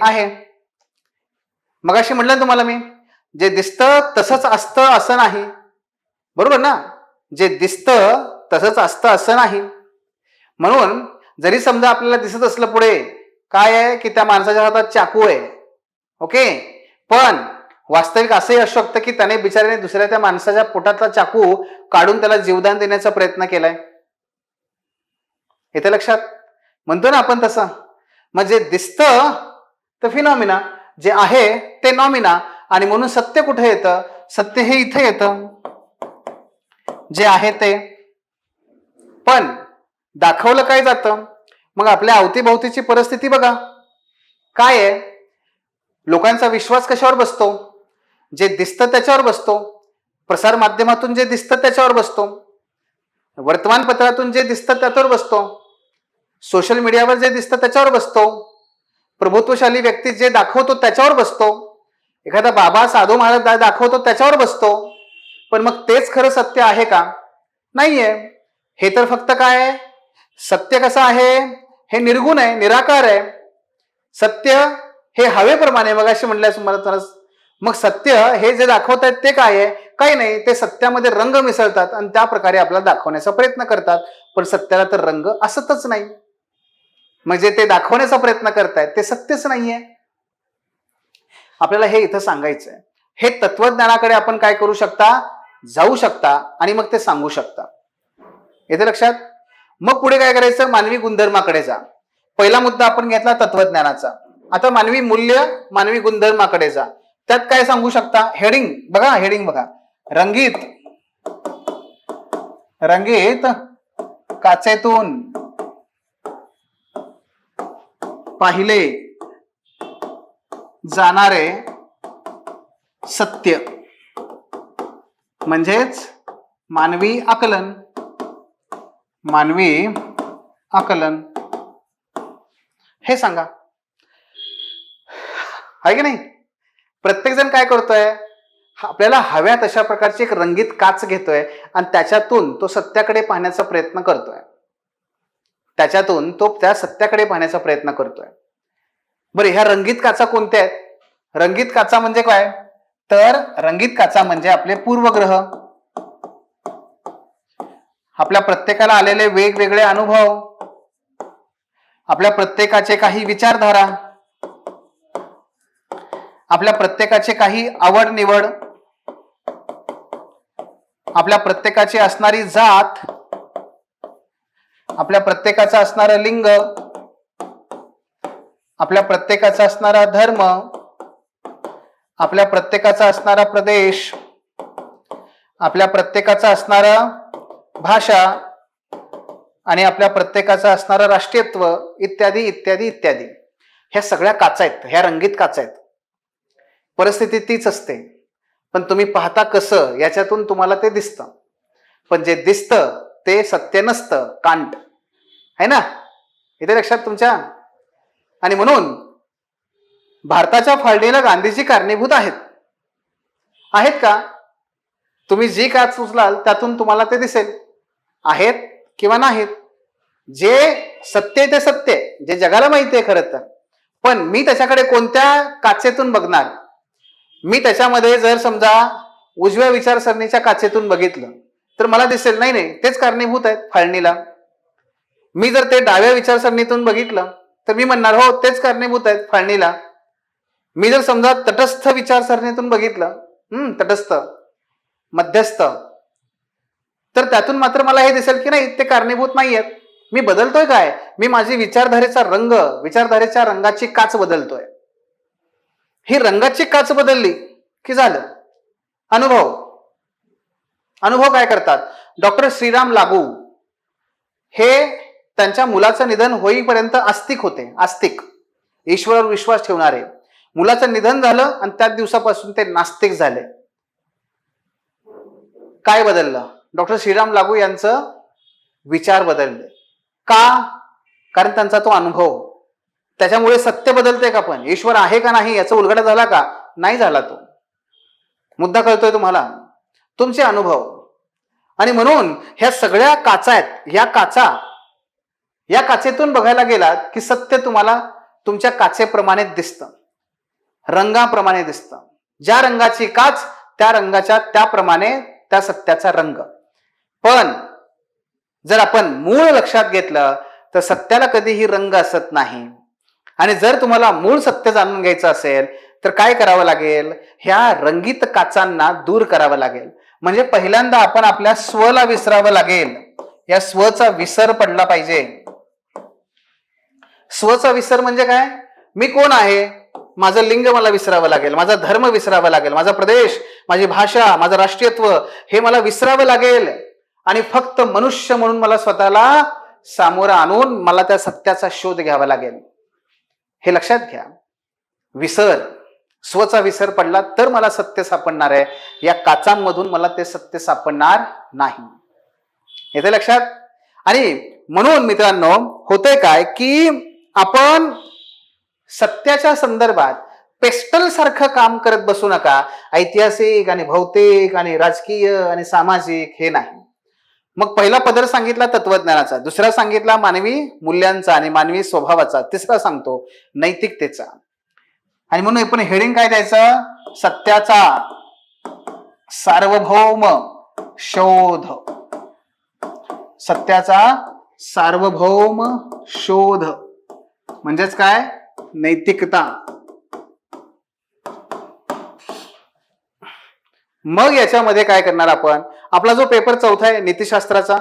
आहे. मग अशी म्हटलं तुम्हाला मी, जे दिसतं तसंच असतं असं नाही, बरोबर ना. जे दिसतं तसंच असतं असं नाही. म्हणून जरी समजा आपल्याला दिसत असलं पुढे काय आहे की त्या माणसाच्या हातात चाकू आहे, ओके, पण वास्तविक असंही असू शकतं की त्याने बिचाऱ्याने दुसऱ्या त्या माणसाच्या पोटातला चाकू काढून त्याला जीवदान देण्याचा प्रयत्न केलाय. येते लक्षात? म्हणतो ना आपण तसं. म्हणजे दिसतं तर फिनॉमिना, जे आहे ते नॉमिना, आणि म्हणून सत्य कुठे येतं? सत्य हे इथे येतं, जे आहे ते. पण दाखवलं काय जातं? मग आपल्या अवतीभोवतीची परिस्थिती बघा काय आहे. लोकांचा विश्वास कशावर बसतो? जे दिसतं त्याच्यावर बसतो. प्रसार माध्यमातून जे दिसतं त्याच्यावर बसतो. वर्तमानपत्रातून जे दिसतं त्याच्यावर बसतो. सोशल मीडियावर जे दिसतं त्याच्यावर बसतो. प्रभुत्वशाली व्यक्ती जे दाखवतो त्याच्यावर बसतो. एखादा बाबा साधू महाराज दाखवतो त्याच्यावर बसतो. पण मग तेच खरं सत्य आहे का? नाहीये. हे तर फक्त काय आहे? सत्य कसं आहे? हे निर्गुण आहे, निराकार आहे. सत्य हे हवेप्रमाणे, मग अशी म्हटलं. मग सत्य हे जे दाखवत आहेत ते काय आहे? काही नाही. ते सत्यामध्ये रंग मिसळतात आणि त्या प्रकारे आपल्याला दाखवण्याचा प्रयत्न करतात. पण सत्याला तर रंग असतच नाही. म्हणजे ते दाखवण्याचा प्रयत्न करतायत ते सत्यच नाहीये. आपल्याला हे इथं सांगायचंय. हे तत्वज्ञानाकडे आपण काय करू शकता? जाऊ शकता आणि मग ते सांगू शकता. येते लक्षात? मग पुढे काय करायचं? मानवी गुणधर्माकडे जा. पहिला मुद्दा आपण घेतला तत्वज्ञानाचा. आता मानवी मूल्य, मानवी गुणधर्माकडे जा. त्यात काय सांगू शकता? हेडिंग बघा, हेडिंग बघा. रंगीत रंगीत काचेतून पाहिले जाणारे सत्य म्हणजेच मानवी आकलन. मानवी आकलन हे सांगा. आहे की नाही? प्रत्येक जण काय करतोय? आपल्याला हव्या तशा प्रकारची एक रंगीत काच घेतोय आणि त्याच्यातून तो सत्याकडे पाहण्याचा प्रयत्न करतोय. त्याच्यातून तो त्या सत्याकडे पाहण्याचा प्रयत्न करतोय. बरं, ह्या रंगीत काचा कोणत्या आहेत? रंगीत काचा म्हणजे काय? तर रंगीत काचा म्हणजे आपले पूर्वग्रह, आपल्या प्रत्येकाला आलेले वेगवेगळे अनुभव, आपल्या प्रत्येकाचे काही विचारधारा, आपल्या प्रत्येकाचे काही आवड निवड, आपल्या प्रत्येकाची असणारी जात, आपल्या प्रत्येकाचं असणारं लिंग, आपल्या प्रत्येकाचा असणारा धर्म, आपल्या प्रत्येकाचा असणारा प्रदेश, आपल्या प्रत्येकाचा असणारा भाषा आणि आपल्या प्रत्येकाचा असणारा राष्ट्रीयत्व इत्यादी इत्यादी इत्यादी. ह्या सगळ्या काचा आहेत, ह्या रंगीत काचा आहेत. परिस्थिती तीच असते, पण तुम्ही पाहता कसं याच्यातून तुम्हाला ते दिसतं. पण जे दिसतं ते सत्य नसतं, कांट आहे ना. इथे लक्षात तुमच्या? आणि म्हणून भारताच्या फाळणीला गांधीजी कारणीभूत आहेत का? तुम्ही जी काच उचलाल त्यातून तुम्हाला ते दिसेल, आहेत किंवा नाहीत. जे सत्य ते सत्य, जे जगाला माहिती आहे खरं तर. पण मी त्याच्याकडे कोणत्या काचेतून बघणार? मी त्याच्यामध्ये जर समजा उजव्या विचारसरणीच्या काचेतून बघितलं तर मला दिसेल नाही नाही तेच कारणीभूत आहेत फाळणीला. मी जर ते डाव्या विचारसरणीतून बघितलं तर मी म्हणणार हो तेच कारणीभूत आहेत फाळणीला. मी जर समजा तटस्थ विचारसरणीतून बघितलं, तटस्थ मध्यस्थ, तर त्यातून मात्र मला हे दिसेल की नाही ते कारणीभूत नाही आहेत. मी बदलतोय काय? मी माझी विचारधारेचा रंग, विचारधारेच्या रंगाची काच बदलतोय. ही रंगाची काच बदलली की झालं. अनुभव काय करतात? डॉक्टर श्रीराम लागू हे त्यांच्या मुलाचं निधन होईपर्यंत आस्तिक होते. आस्तिक, ईश्वरावर विश्वास ठेवणारे. मुलाचं निधन झालं आणि त्याच दिवसापासून ते नास्तिक झाले. काय बदललं? डॉक्टर श्रीराम लागू यांचं विचार बदलले. का? कारण त्यांचा तो अनुभव. त्याच्यामुळे सत्य बदलते का? पण ईश्वर आहे का नाही याचा उलगडा झाला का? नाही झाला. तो मुद्दा कळतोय तुम्हाला? तुमचे अनुभव. आणि म्हणून ह्या सगळ्या काचा आहेत. या काचेतून बघायला गेलात की सत्य तुम्हाला तुमच्या काचेप्रमाणे दिसतं, रंगाप्रमाणे दिसतं. ज्या रंगाची काच त्या रंगाच्या त्याप्रमाणे त्या सत्याचा रंग. पण जर आपण मूळ लक्षात घेतलं तर सत्याला कधीही रंग असत नाही. आणि जर तुम्हाला मूळ सत्य जाणून घ्यायचं असेल तर काय करावं लागेल? ह्या रंगीत काचांना दूर करावं लागेल. म्हणजे पहिल्यांदा आपण आपल्या स्वला विसरावं लागेल. या स्वचा विसर पडला पाहिजे. स्वचा विसर म्हणजे काय? मी कोण आहे, माझं लिंग मला विसरावं लागेल, माझा धर्म विसरावा लागेल, माझा प्रदेश, माझी भाषा, माझं राष्ट्रीयत्व हे मला विसरावं लागेल आणि फक्त मनुष्य म्हणून मला स्वतःला सामोरं आणून मला त्या सत्याचा शोध घ्यावा लागेल. हे लक्षात घ्या. विसर, स्वचा विसर पडला तर मला सत्य सापडणार आहे, या काचांमधून मला ते सत्य सापडणार नाही. येते लक्षात? आणि म्हणून मित्रांनो होतंय काय की आपण सत्याच्या संदर्भात पेस्टल सारखं काम करत बसू नका. ऐतिहासिक आणि भौतिक आणि राजकीय आणि सामाजिक हे नाही. मग पहिला पदर सांगितला तत्वज्ञानाचा, दुसरा सांगितला मानवी मूल्यांचा आणि मानवी स्वभावाचा, तिसरा सांगतो नैतिकतेचा. आणि म्हणून आपण हेडिंग काय द्यायचं? सत्याचा सार्वभौम शोध. सत्याचा सार्वभौम शोध म्हणजेच काय? नैतिकता. मग याच्यामध्ये काय करणार आपण? आपला जो पेपर चौथा आहे नीतिशास्त्राचा,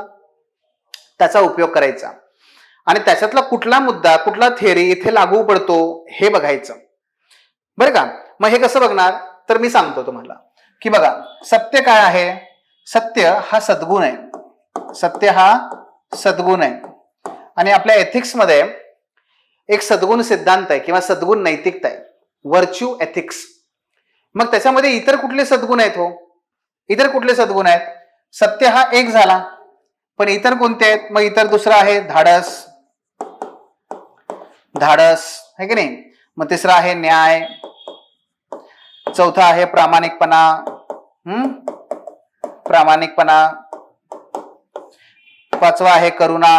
त्याचा उपयोग करायचा आणि त्याच्यातला कुठला मुद्दा, कुठला थिअरी इथे लागू पडतो हे बघायचं, बरं का? मग हे कसं बघणार? तर मी सांगतो तुम्हाला की बघा, सत्य काय आहे? सत्य हा सद्गुण आहे. सत्य हा सद्गुण आहे आणि आपल्या एथिक्स मध्ये एक सद्गुण सिद्धांत आहे किंवा सद्गुण नैतिकता आहे, व्हर्च्यू एथिक्स. मग त्याच्यामध्ये इतर कुठले सद्गुण आहेत? हो, इतर कुठले सद्गुण आहेत? सत्य हा एक झाला, पण इतर कोणते आहेत? मग इतर दुसरा आहे धाडस. धाडस आहे की नाही? मग तिसरा आहे न्याय, चौथा आहे प्रामाणिकपणा. प्रामाणिकपणा, पाचवा आहे करुणा.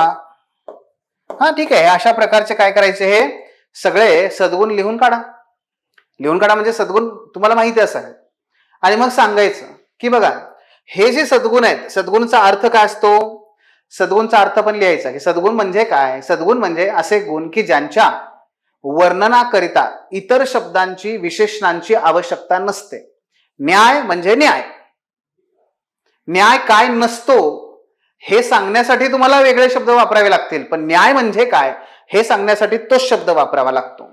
हा ठीक आहे. अशा प्रकारचे काय करायचे? हे सगळे सद्गुण लिहून काढा. लिहून काढा म्हणजे सद्गुण तुम्हाला माहिती असाल आणि मग सांगायचं की बघा हे जे सद्गुण आहेत, सद्गुणचा अर्थ काय असतो? सद्गुणचा अर्थ पण लिहायचा की सद्गुण म्हणजे काय? सद्गुण म्हणजे असे गुण की ज्यांच्या वर्णनाकरिता इतर शब्दांची, विशेषणांची आवश्यकता नसते. न्याय म्हणजे न्याय. न्याय काय नसतो हे सांगण्यासाठी तुम्हाला वेगळे शब्द वापरावे लागतील, पण न्याय म्हणजे काय हे सांगण्यासाठी तोच शब्द वापरावा लागतो.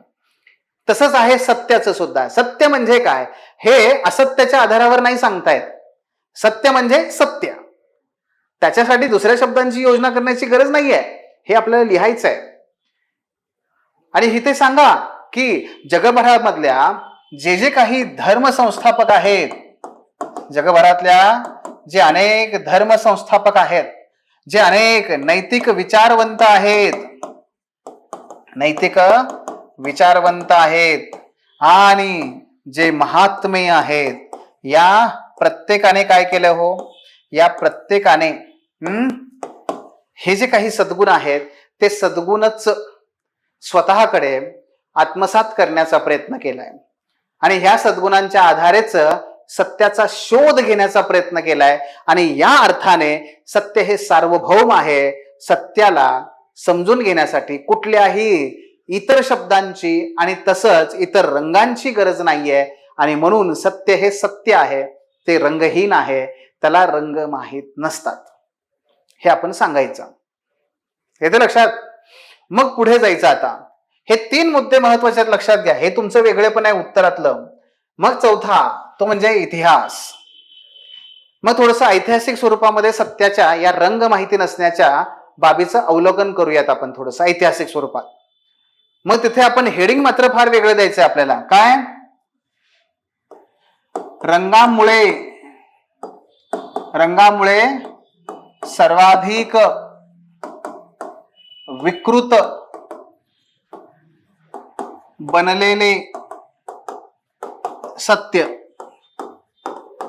तसंच आहे सत्याचं सुद्धा. सत्य म्हणजे काय हे असत्याच्या आधारावर नाही सांगतायत. सत्य म्हणजे सत्य, त्याच्यासाठी दुसऱ्या शब्दांची योजना करण्याची गरज नाहीये. हे आपल्याला लिहायचं आहे. आणि इथे सांगा की जगभरामधल्या जे जे काही धर्म संस्थापक आहेत, जगभरातल्या जे अनेक धर्म संस्थापक आहेत, जे अनेक नैतिक विचारवंत आहेत, नैतिक विचारवंत आहेत आणि जे महात्मे आहेत, या प्रत्येकाने काय केलं? हो, या प्रत्येकाने हे जे काही सद्गुण आहेत ते सद्गुणच स्वतःकडे आत्मसात करण्याचा प्रयत्न केलाय आणि ह्या सद्गुणांच्या आधारेच सत्याचा शोध घेण्याचा प्रयत्न केलाय. आणि या अर्थाने सत्य हे सार्वभौम आहे. सत्याला समजून घेण्यासाठी कुठल्याही इतर शब्दांची आणि तसंच इतर रंगांची गरज नाहीये. आणि म्हणून सत्य हे सत्य आहे, ते रंगहीन आहे, त्याला रंग माहीत नसतात. हे आपण सांगायचं. येते लक्षात? मग पुढे जायचं. आता हे 3 मुद्दे महत्वाचे लक्षात घ्या. हे तुमचं वेगळेपण आहे उत्तरातलं. मग चौथा तो म्हणजे इतिहास. मग थोडंसं ऐतिहासिक स्वरूपामध्ये सत्याच्या या रंग माहिती नसण्याच्या बाबीचं अवलोकन करूयात आपण थोडंसं ऐतिहासिक स्वरूपात. मग तिथे आपण हेडिंग मात्र फार वेगळं द्यायचं आपल्याला. काय? रंगामुळे सर्वाधिक विकृत बनलेले सत्य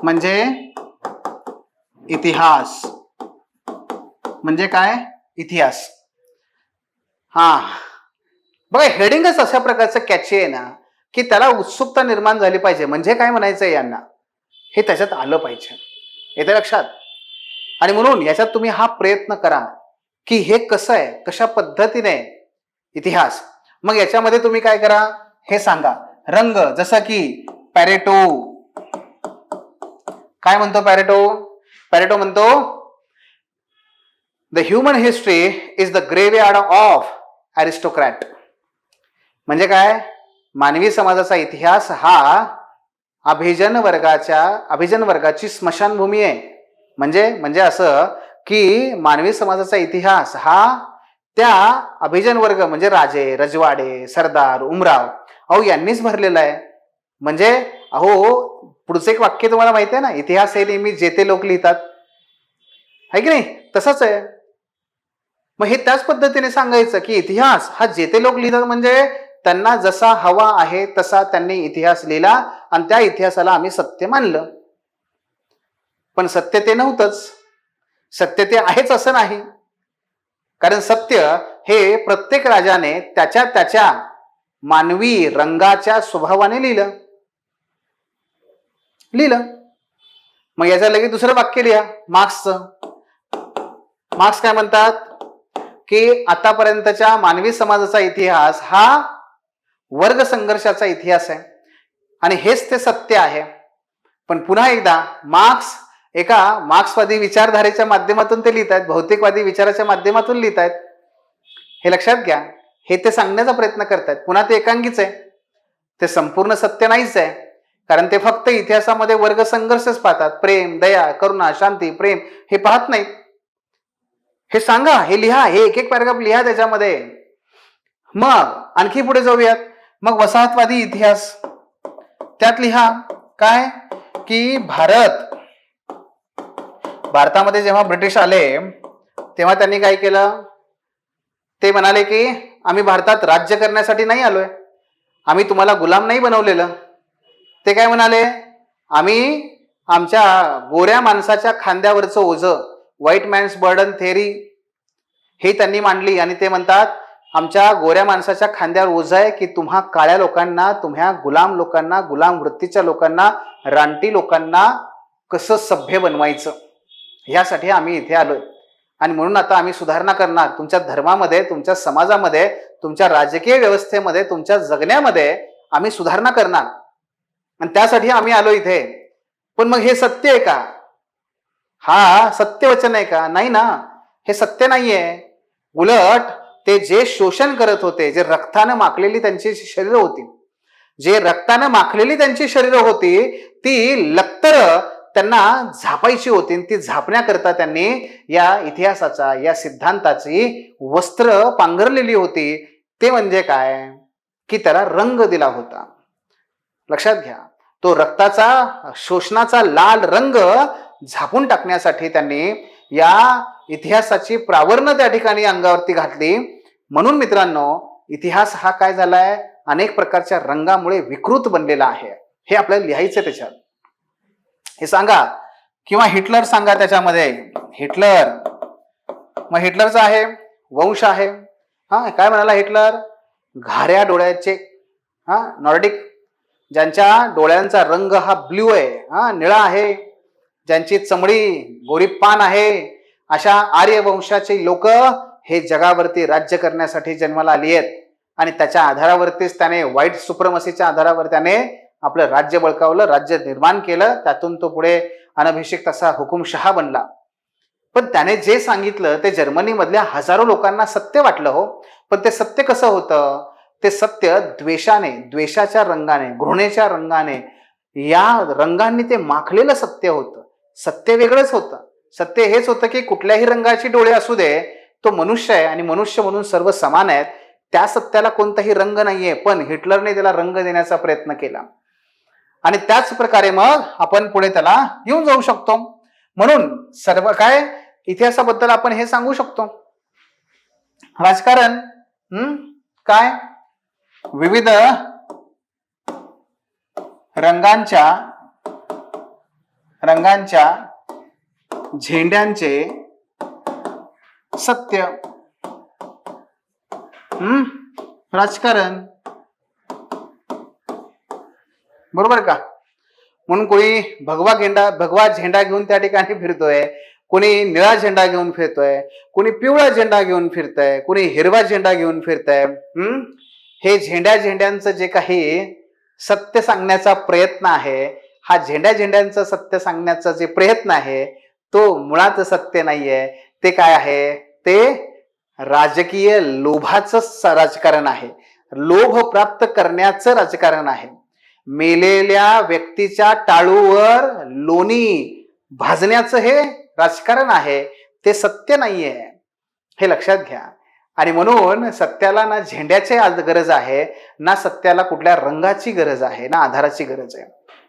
म्हणजे इतिहास. म्हणजे काय? इतिहास. हा बघा, हेडिंगच अशा प्रकारचं कॅची आहे ना की त्याला उत्सुकता निर्माण झाली पाहिजे. म्हणजे काय म्हणायचंय यांना हे त्याच्यात आलं पाहिजे. येते लक्षात? आणि म्हणून याच्यात तुम्ही हा प्रयत्न करा की हे कसं आहे, कशा पद्धतीने इतिहास. मग याच्यामध्ये तुम्ही काय करा हे सांगा. रंग, जसं की पॅरेटो काय म्हणतो? पॅरेटो म्हणतो the human history is the graveyard of aristocrat. म्हणजे काय, मानवी समाजाचा इतिहास हा अभिजन वर्गाची स्मशानभूमी आहे. म्हणजे म्हणजे असं की मानवी समाजाचा इतिहास हा त्या अभिजन वर्ग म्हणजे राजे, रजवाडे, सरदार, उमराव अहो यांनीच भरलेला आहे. म्हणजे अहो पुढचं एक वाक्य तुम्हाला माहिती आहे ना, इतिहास हे नेहमी जेते लोक लिहितात, आहे की नाही? तसंच आहे. मग हे त्याच पद्धतीने सांगायचं की इतिहास हा जेते लोक लिहितात, म्हणजे त्यांना जसा हवा आहे तसा त्यांनी इतिहास लिहिला आणि त्या इतिहासाला आम्ही सत्य मानलं. पण सत्य ते नव्हतंच. सत्य ते आहेच असं नाही. कारण सत्य हे प्रत्येक राजाने त्याच्या त्याच्या मानवी रंगाच्या स्वभावाने लिहिलं. मग याचं लगेच दुसरं वाक्य लिहा मार्क्सचं. मार्क्स काय म्हणतात की आतापर्यंतच्या मानवी समाजाचा इतिहास हा वर्ग संघर्षाचा इतिहास आहे आणि हेच ते सत्य आहे. पण पुन्हा एकदा मार्क्स एका मार्क्सवादी विचारधारेच्या माध्यमातून ते लिहित आहेत, भौतिकवादी विचाराच्या माध्यमातून लिहित आहेत. हे लक्षात घ्या. हे ते सांगण्याचा प्रयत्न करतात. पुन्हा ते एकांगीच आहे, ते संपूर्ण सत्य नाहीच आहे. कारण ते फक्त इतिहासामध्ये वर्ग संघर्षच पाहतात. प्रेम, दया, करुणा, शांती, प्रेम हे पाहत नाहीत. हे सांगा, हे लिहा, हे एक एक पॅराग्राफ लिहा त्याच्यामध्ये. मग आणखी पुढे जाऊयात. मग वसाहतवादी इतिहास त्यात लिहा काय की भारतामध्ये जेव्हा ब्रिटिश आले तेव्हा त्यांनी काय केलं, ते म्हणाले की आम्ही भारतात राज्य करण्यासाठी नाही आलोय, आम्ही तुम्हाला गुलाम नाही बनवलेलं. ते काय म्हणाले, आम्ही आमच्या गोऱ्या माणसाच्या खांद्यावरचं ओझं, व्हाईट मॅन्स बर्डन थेअरी हे त्यांनी मांडली. आणि ते म्हणतात आमच्या गोऱ्या माणसाच्या खांद्यावर ओझं आहे की तुम्हा काळ्या लोकांना, तुम्हा गुलाम लोकांना, गुलाम वृत्तीच्या लोकांना, रानटी लोकांना कसं सभ्य बनवायचं, ह्यासाठी आम्ही इथे आलोय. आणि म्हणून आता आम्ही सुधारणा करणार तुमच्या धर्मामध्ये, तुमच्या समाजामध्ये, तुमच्या राजकीय व्यवस्थेमध्ये, तुमच्या जगण्यामध्ये आम्ही सुधारणा करणार आणि त्यासाठी आम्ही आलो इथे. पण मग हे सत्य आहे का? हा सत्य वचन आहे का? नाही ना, हे सत्य नाहीये. उलट ते जे शोषण करत होते, जे रक्तानं माखलेली त्यांची शरीरं होती, ती लक्तर त्यांना झापायची होती. ती झापण्याकरता त्यांनी या इतिहासाचा, या सिद्धांताची वस्त्र पांघरलेली होती. ते म्हणजे काय की त्याला रंग दिला होता. लक्षात घ्या, तो रक्ताचा, शोषणाचा लाल रंग झापून टाकण्यासाठी त्यांनी या इतिहासाची प्रावरण त्या ठिकाणी अंगावरती घातली. म्हणून मित्रांनो, इतिहास हा काय झालाय, अनेक प्रकारच्या रंगामुळे विकृत बनलेला आहे. हे आपल्याला लिहायचं त्याच्यात. हे सांगा. किंवा हिटलर सांगा त्याच्यामध्ये. हिटलर, मग हिटलरचा आहे वंश आहे. काय म्हणाला हिटलर, घाऱ्या डोळ्याचे, नॉर्डिक, ज्यांच्या डोळ्यांचा रंग हा ब्ल्यू आहे, निळा आहे, ज्यांची चमडी गोरीपान आहे, अशा आर्य वंशाचे लोक हे जगावरती राज्य करण्यासाठी जन्माला आली आहेत. आणि त्याच्या आधारावरतीच त्याने, व्हाईट सुप्रमसीच्या आधारावर त्याने आपलं राज्य बळकावलं, राज्य निर्माण केलं. त्यातून तो पुढे अनभिषिक्त असा हुकुमशहा बनला. पण त्याने जे सांगितलं ते जर्मनी मधल्या हजारो लोकांना सत्य वाटलं हो. पण ते सत्य कसं होतं, ते सत्य द्वेषाने, द्वेषाच्या रंगाने, घृणेच्या रंगाने, या रंगांनी ते माखलेलं सत्य होतं. सत्य वेगळंच होतं. सत्य हेच होतं की कुठल्याही रंगाची डोळे असू दे, तो मनुष्य आहे आणि मनुष्य म्हणून सर्व समान आहेत. त्या सत्याला कोणताही रंग नाहीये. पण हिटलरने त्याला रंग देण्याचा प्रयत्न केला आणि त्याच प्रकारे मग आपण पुढे त्याला घेऊन जाऊ शकतो. म्हणून सर्व काय इतिहासाबद्दल आपण हे सांगू शकतो. राजकारण काय, विविध रंगांच्या झेंड्यांचे सत्य. राजकारण, बरोबर का? म्हणून कोणी भगवा झेंडा घेऊन त्या ठिकाणी फिरतोय, कोणी निळा झेंडा घेऊन फिरतोय, कोणी पिवळा झेंडा घेऊन फिरतोय, कोणी हिरवा झेंडा घेऊन फिरतोय. हे झेंड्यांचं जे काही सत्य सांगण्याचा प्रयत्न आहे, हा झेंड्यांचं सत्य सांगण्याचा जे प्रयत्न आहे तो मुळात सत्य नाहीये. ते काय आहे, ते राजकीय लोभाचं राजकारण आहे. लोभ प्राप्त करण्याचं राजकारण आहे. मेलेल्या व्यक्तीच्या टाळूवर लोणी भाजण्याचं हे राजकारण आहे, ते सत्य नाहीये, हे लक्षात घ्या. आणि म्हणून सत्याला ना झेंड्याची गरज आहे, ना सत्याला कुठल्या रंगाची गरज आहे, ना आधाराची गरज आहे,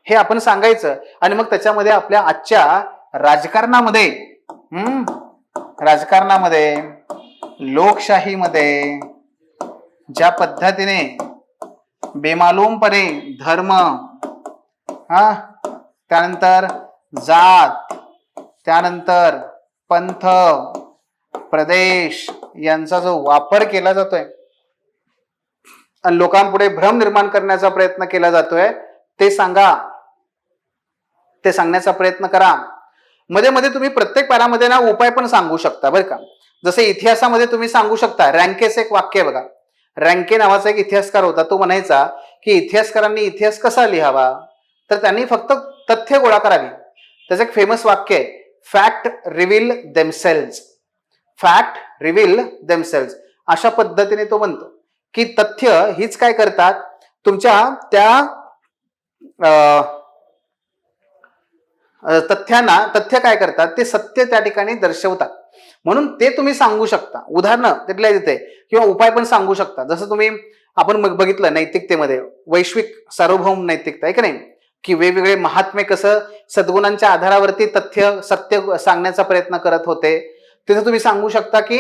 हे आपण सांगायचं. आणि मग त्याच्यामध्ये आपल्या आजच्या राजकारणामध्ये लोकशाहीमध्ये ज्या पद्धतीने बेमालूमपणे धर्म, त्यानंतर जात, त्यानंतर पंथ, प्रदेश यांचा जो वापर केला जातोय आणि लोकांपुढे भ्रम निर्माण करण्याचा प्रयत्न केला जातोय, ते सांगा, ते सांगण्याचा प्रयत्न करा. मध्ये मध्ये तुम्ही प्रत्येक पारामध्ये ना उपाय पण सांगू शकता बरं का. जसे इतिहासामध्ये तुम्ही सांगू शकता. रँकेचं एक वाक्य आहे बघा. रँके नावाचा एक इतिहासकार होता. तो म्हणायचा की इतिहासकारांनी इतिहास कसा लिहावा, तर त्यांनी फक्त तथ्य गोळा करावी. त्याचं एक फेमस वाक्य आहे, fact reveal themselves. Fact reveal themselves. अशा पद्धतीने तो म्हणतो की तथ्य हीच काय करतात, तुमच्या त्या तथ्य काय करतात, ते सत्य त्या ठिकाणी दर्शवतात. म्हणून ते तुम्ही सांगू शकता. उदाहरणं तिथल्या तिथे किंवा उपाय पण सांगू शकता. जसं आपण बघितलं नैतिकतेमध्ये वैश्विक सार्वभौम नैतिकता आहे की नाही, की वेगवेगळे महात्मे कसं सद्गुणांच्या आधारावरती सत्य सांगण्याचा प्रयत्न करत होते. तिथे तुम्ही सांगू शकता की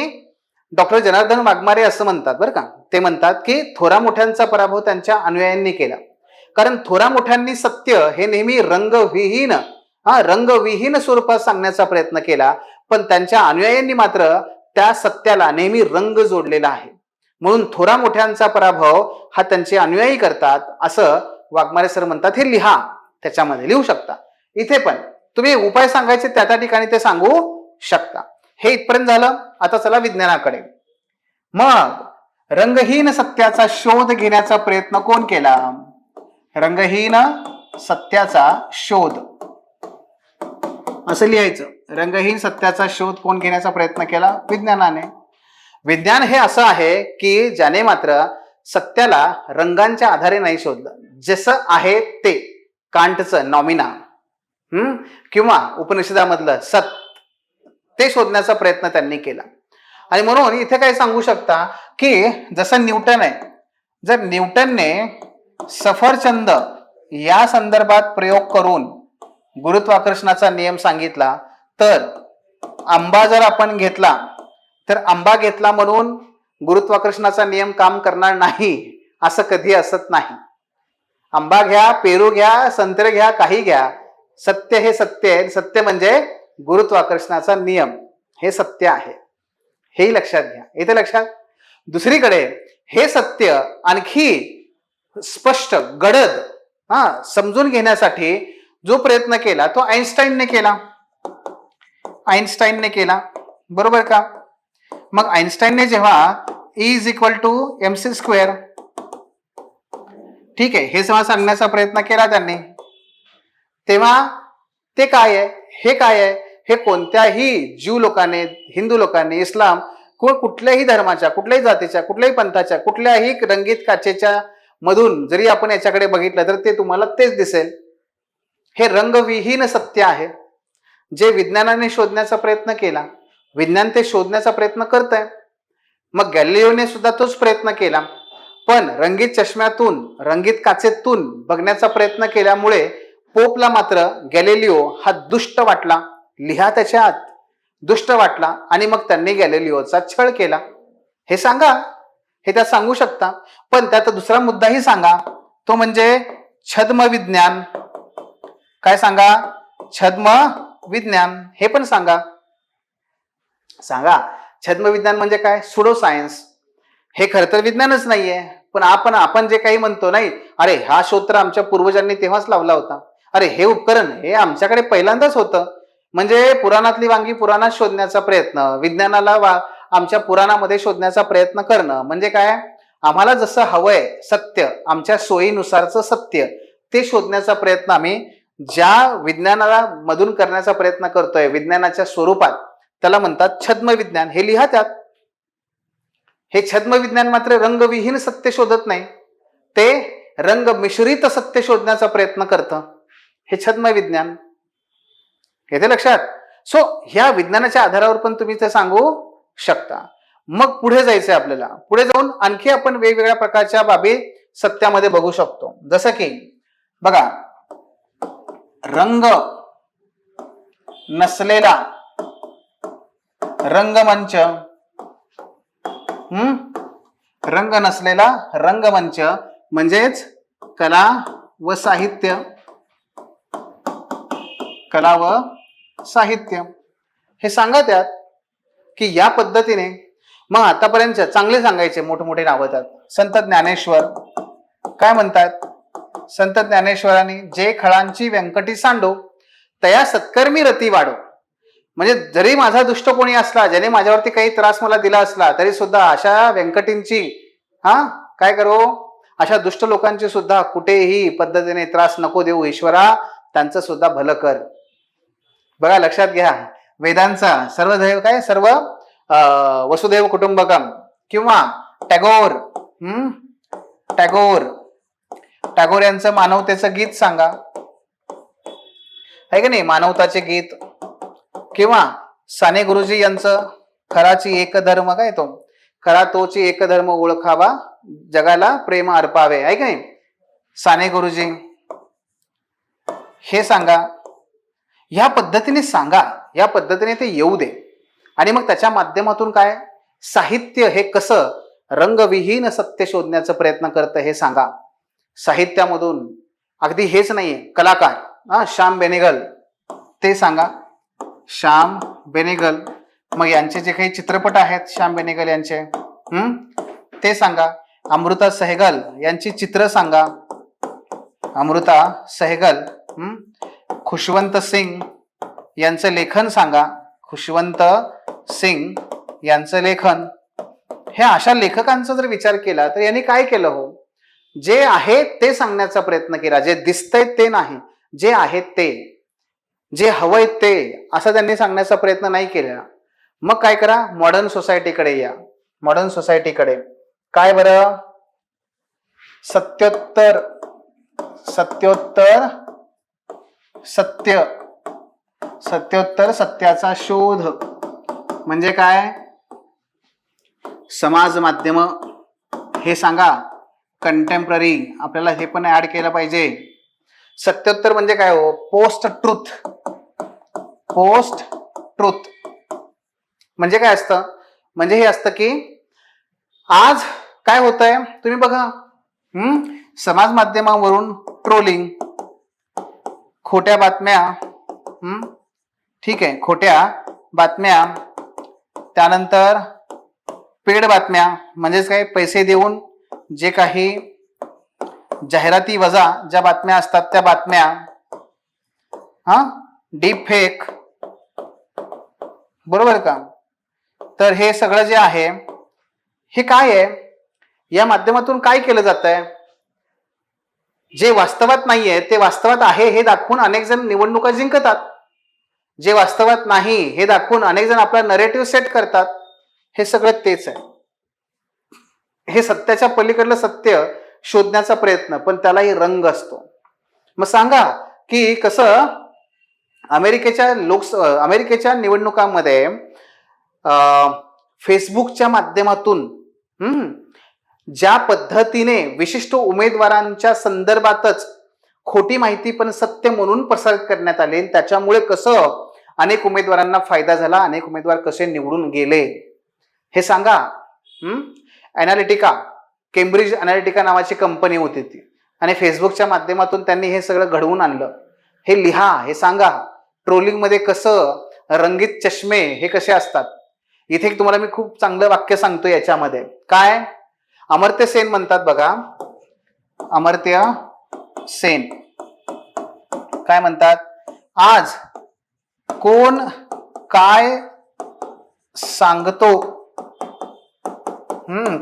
डॉक्टर जनार्दन वाघमारे असं म्हणतात बरं का. ते म्हणतात की थोरा मोठ्यांचा पराभव त्यांच्या अनुयायांनी केला, कारण थोरा मोठ्यांनी सत्य हे नेहमी रंगविहीन स्वरूपात सांगण्याचा प्रयत्न केला, पण त्यांच्या अनुयायांनी मात्र त्या सत्याला नेहमी रंग जोडलेला आहे. म्हणून थोरा मोठ्यांचा पराभव हा त्यांचे अनुयायी करतात, असं वाघमारे सर म्हणतात. हे लिहा, त्याच्यामध्ये लिहू शकता. इथे पण तुम्ही उपाय सांगायचे त्या ठिकाणी ते सांगू शकता. हे इथपर्यंत झालं. आता चला विज्ञानाकडे. मग रंगहीन सत्याचा शोध घेण्याचा प्रयत्न कोण केला? रंगहीन सत्याचा शोध असं लिहायचं. रंगहीन सत्याचा शोध कोण घेण्याचा प्रयत्न केला? विज्ञानाने. विज्ञान हे असं आहे की ज्याने मात्र सत्याला रंगांच्या आधारे नाही शोधलं. जसं आहे ते, कांटचं नॉमिना किंवा उपनिषदामधलं सत, ते शोधण्याचा प्रयत्न त्यांनी केला. आणि म्हणून इथे काय सांगू शकता की जसं न्यूटन आहे, जर न्यूटनने सफरचंद या संदर्भात प्रयोग करून गुरुत्वाकर्षणाचा नियम सांगितला, तर आंबा जर आपण घेतला तर आंबा घेतला म्हणून गुरुत्वाकर्षणाचा नियम काम करणार नाही असं कधी असत नाही. आंबा घ्या, पेरू घ्या, संत्रे घ्या, काही घ्या, सत्य हे सत्य आहे. सत्य म्हणजे गुरुत्वाकर्षणाचा नियम हे सत्य आहे, हेही लक्षात घ्या. इथे लक्षात. दुसरीकडे हे सत्य आणखी स्पष्ट गडद समजून घेण्यासाठी जो प्रयत्न केला तो आईन्स्टाईनने केला. बरोबर का? मग आईन्स्टाईनने जेव्हा E=mc², ठीक आहे, हे जेव्हा सांगण्याचा प्रयत्न केला त्यांनी, तेव्हा ते काय आहे, हे काय आहे, हे कोणत्याही ज्यू लोकांनी, हिंदू लोकांनी, इस्लाम किंवा कुठल्याही धर्माच्या, कुठल्याही जातीच्या, कुठल्याही पंथाच्या, कुठल्याही रंगीत काचेच्या मधून जरी आपण याच्याकडे बघितलं तर ते तुम्हाला तेच दिसेल. हे रंगविहीन सत्य आहे, जे विज्ञानाने शोधण्याचा प्रयत्न केला. विज्ञान ते शोधण्याचा प्रयत्न करत आहे. मग गॅलिलिओने सुद्धा तोच प्रयत्न केला, पण रंगीत चष्म्यातून, रंगीत काचेतून बघण्याचा प्रयत्न केल्यामुळे पोपला मात्र गॅलिलिओ हा दुष्ट वाटला. लिहा त्याच्यात, दुष्ट वाटला, आणि मग त्यांनी गॅलिलिओचा छळ केला. हे सांगा, हे त्यात सांगू शकता. पण त्यात दुसरा मुद्दाही सांगा, तो म्हणजे छद्म विज्ञान. काय सांगा? छद्म विज्ञान. हे पण सांगा. छद्म विज्ञान म्हणजे काय? Pseudo science. हे खरं तर विज्ञानच नाहीये, पण आपण जे काही म्हणतो, नाही अरे हा शोध तर आमच्या पूर्वजांनी तेव्हाच लावला होता, अरे हे उपकरण हे आमच्याकडे पहिल्यांदाच होतं. म्हणजे पुराणातली वांगी पुराणात शोधण्याचा प्रयत्न, विज्ञानाला आमच्या पुराणामध्ये शोधण्याचा प्रयत्न करणं म्हणजे काय? आम्हाला जसं हवंय सत्य, आमच्या सोयीनुसारचं सत्य, ते शोधण्याचा प्रयत्न आम्ही ज्या विज्ञानाला मधून करण्याचा प्रयत्न करतोय, विज्ञानाच्या स्वरूपात, त्याला म्हणतात छद्म विज्ञान. हे लिहा त्यात, हे छद्म विज्ञान मात्र रंगविहीन सत्य शोधत नाही, ते रंग मिश्रित सत्य शोधण्याचा प्रयत्न करतं. हे छद्म विज्ञान. येते लक्षात? सो ह्या विज्ञानाच्या आधारावर पण तुम्ही ते सांगू शकता. मग पुढे जायचंय आपल्याला. पुढे जाऊन आणखी आपण वेगवेगळ्या प्रकारच्या बाबी सत्यामध्ये बघू शकतो. जसं की बघा, रंग नसलेला रंगमंच, रंग नसलेला रंगमंच म्हणजेच कला व साहित्य, कला व साहित्य हे सांगा त्यात की या पद्धतीने. मग आतापर्यंत चांगले सांगायचे मोठमोठे नावं त्यात. संत ज्ञानेश्वर काय म्हणतात? संत ज्ञानेश्वरांनी जे खळांची व्यंकटी सांडो तया सत्कर्मी रती वाढो. म्हणजे जरी माझा दुष्ट कोणी असला, ज्याने माझ्यावरती काही त्रास मला दिला असला, तरी सुद्धा अशा व्यंकटींची काय करू, अशा दुष्ट लोकांची सुद्धा कुठेही पद्धतीने त्रास नको देऊ ईश्वरा, त्यांचं सुद्धा भलं कर. बघा लक्षात घ्या, वेदांचा सर्वदैव काय, सर्व वसुदैव कुटुंबकम. किंवा टॅगोर, टॅगोर यांचं मानवतेचं गीत सांगा, आहे का नाही, मानवताचे गीत. किंवा साने गुरुजी यांचं खराची एक धर्म, काय तो, खरा तोची एक धर्म ओळखावा जगाला प्रेम अर्पावे, आहे का नाही, साने गुरुजी. हे सांगा, ह्या पद्धतीने सांगा, या पद्धतीने ते येऊ दे. आणि मग त्याच्या माध्यमातून काय साहित्य हे कसं रंगविहीन सत्य शोधण्याचा प्रयत्न करतं हे सांगा. साहित्यामधून अगदी हेच नाहीये, कलाकार श्याम बेनेगल ते सांगा, श्याम बेनेगल. मग यांचे जे काही चित्रपट आहेत श्याम बेनेगल यांचे ते सांगा. अमृता सहगल यांची चित्र सांगा, अमृता सहगल. खुशवंत सिंग यांचं लेखन सांगा, खुशवंत सिंग यांचं लेखन. हे अशा लेखकांचा जर विचार केला तर यांनी काय केलं हो, जे आहे ते सांगण्याचा प्रयत्न केला, जे दिसतंय ते नाही, जे आहे ते, जे हवंय ते असं त्यांनी सांगण्याचा प्रयत्न नाही केला. मग काय करा, मॉडर्न सोसायटीकडे या. मॉडर्न सोसायटीकडे काय बरं, सत्योत्तर, सत्योत्तर सत्य, सत्योत्तर सत्याचा शोध म्हणजे काय, समाज माध्यम हे सांगा. कंटेम्पररी आपल्याला हे पण ऍड केलं पाहिजे. सत्योत्तर म्हणजे काय हो, पोस्ट ट्रुथ. पोस्ट ट्रुथ म्हणजे काय असतं, म्हणजे हे असतं की आज काय होतंय तुम्ही बघा, समाज माध्यमावरून ट्रोलिंग, खोट्या बातम्या, ठीक आहे, खोट्या बातम्या, त्यानंतर पेड बातम्या म्हणजेच काय, पैसे देऊन जे काही जाहिराती वजा ज्या बातम्या असतात त्या बातम्या, डीप फेक, बरोबर का. तर हे सगळं जे आहे हे काय आहे, या माध्यमातून काय केलं जात आहे, जे वास्तवात नाहीये ते वास्तवात आहे हे दाखवून अनेक जण निवडणुका जिंकतात. जे वास्तवात नाही हे दाखवून अनेक जण आपला नरेटिव्ह सेट करतात. हे सगळं तेच आहे. हे सत्याच्या पलीकडलं सत्य शोधण्याचा प्रयत्न, पण त्यालाही रंग असतो. मग सांगा की कसं अमेरिकेच्या निवडणुकांमध्ये फेसबुकच्या माध्यमातून ज्या पद्धतीने विशिष्ट उमेदवारांच्या संदर्भातच खोटी माहिती पण सत्य म्हणून प्रसारित करण्यात आली, त्याच्यामुळे कसं अनेक उमेदवारांना फायदा झाला, अनेक उमेदवार कसे निवडून गेले हे सांगा. अनालिटिका, केम्ब्रिज अनालिटिका नावाची कंपनी होती ती, आणि फेसबुकच्या माध्यमातून त्यांनी हे सगळं घडवून आणलं. हे लिहा, हे सांगा. ट्रोलिंग मध्ये कसं रंगीत चष्मे हे कसे असतात. इथे तुम्हाला मी खूप चांगलं वाक्य सांगतो याच्यामध्ये. काय, अमर्त्य सेन म्हणतात बघा, अमर्त्य सेन काय म्हणतात, आज कोण काय सांगतो,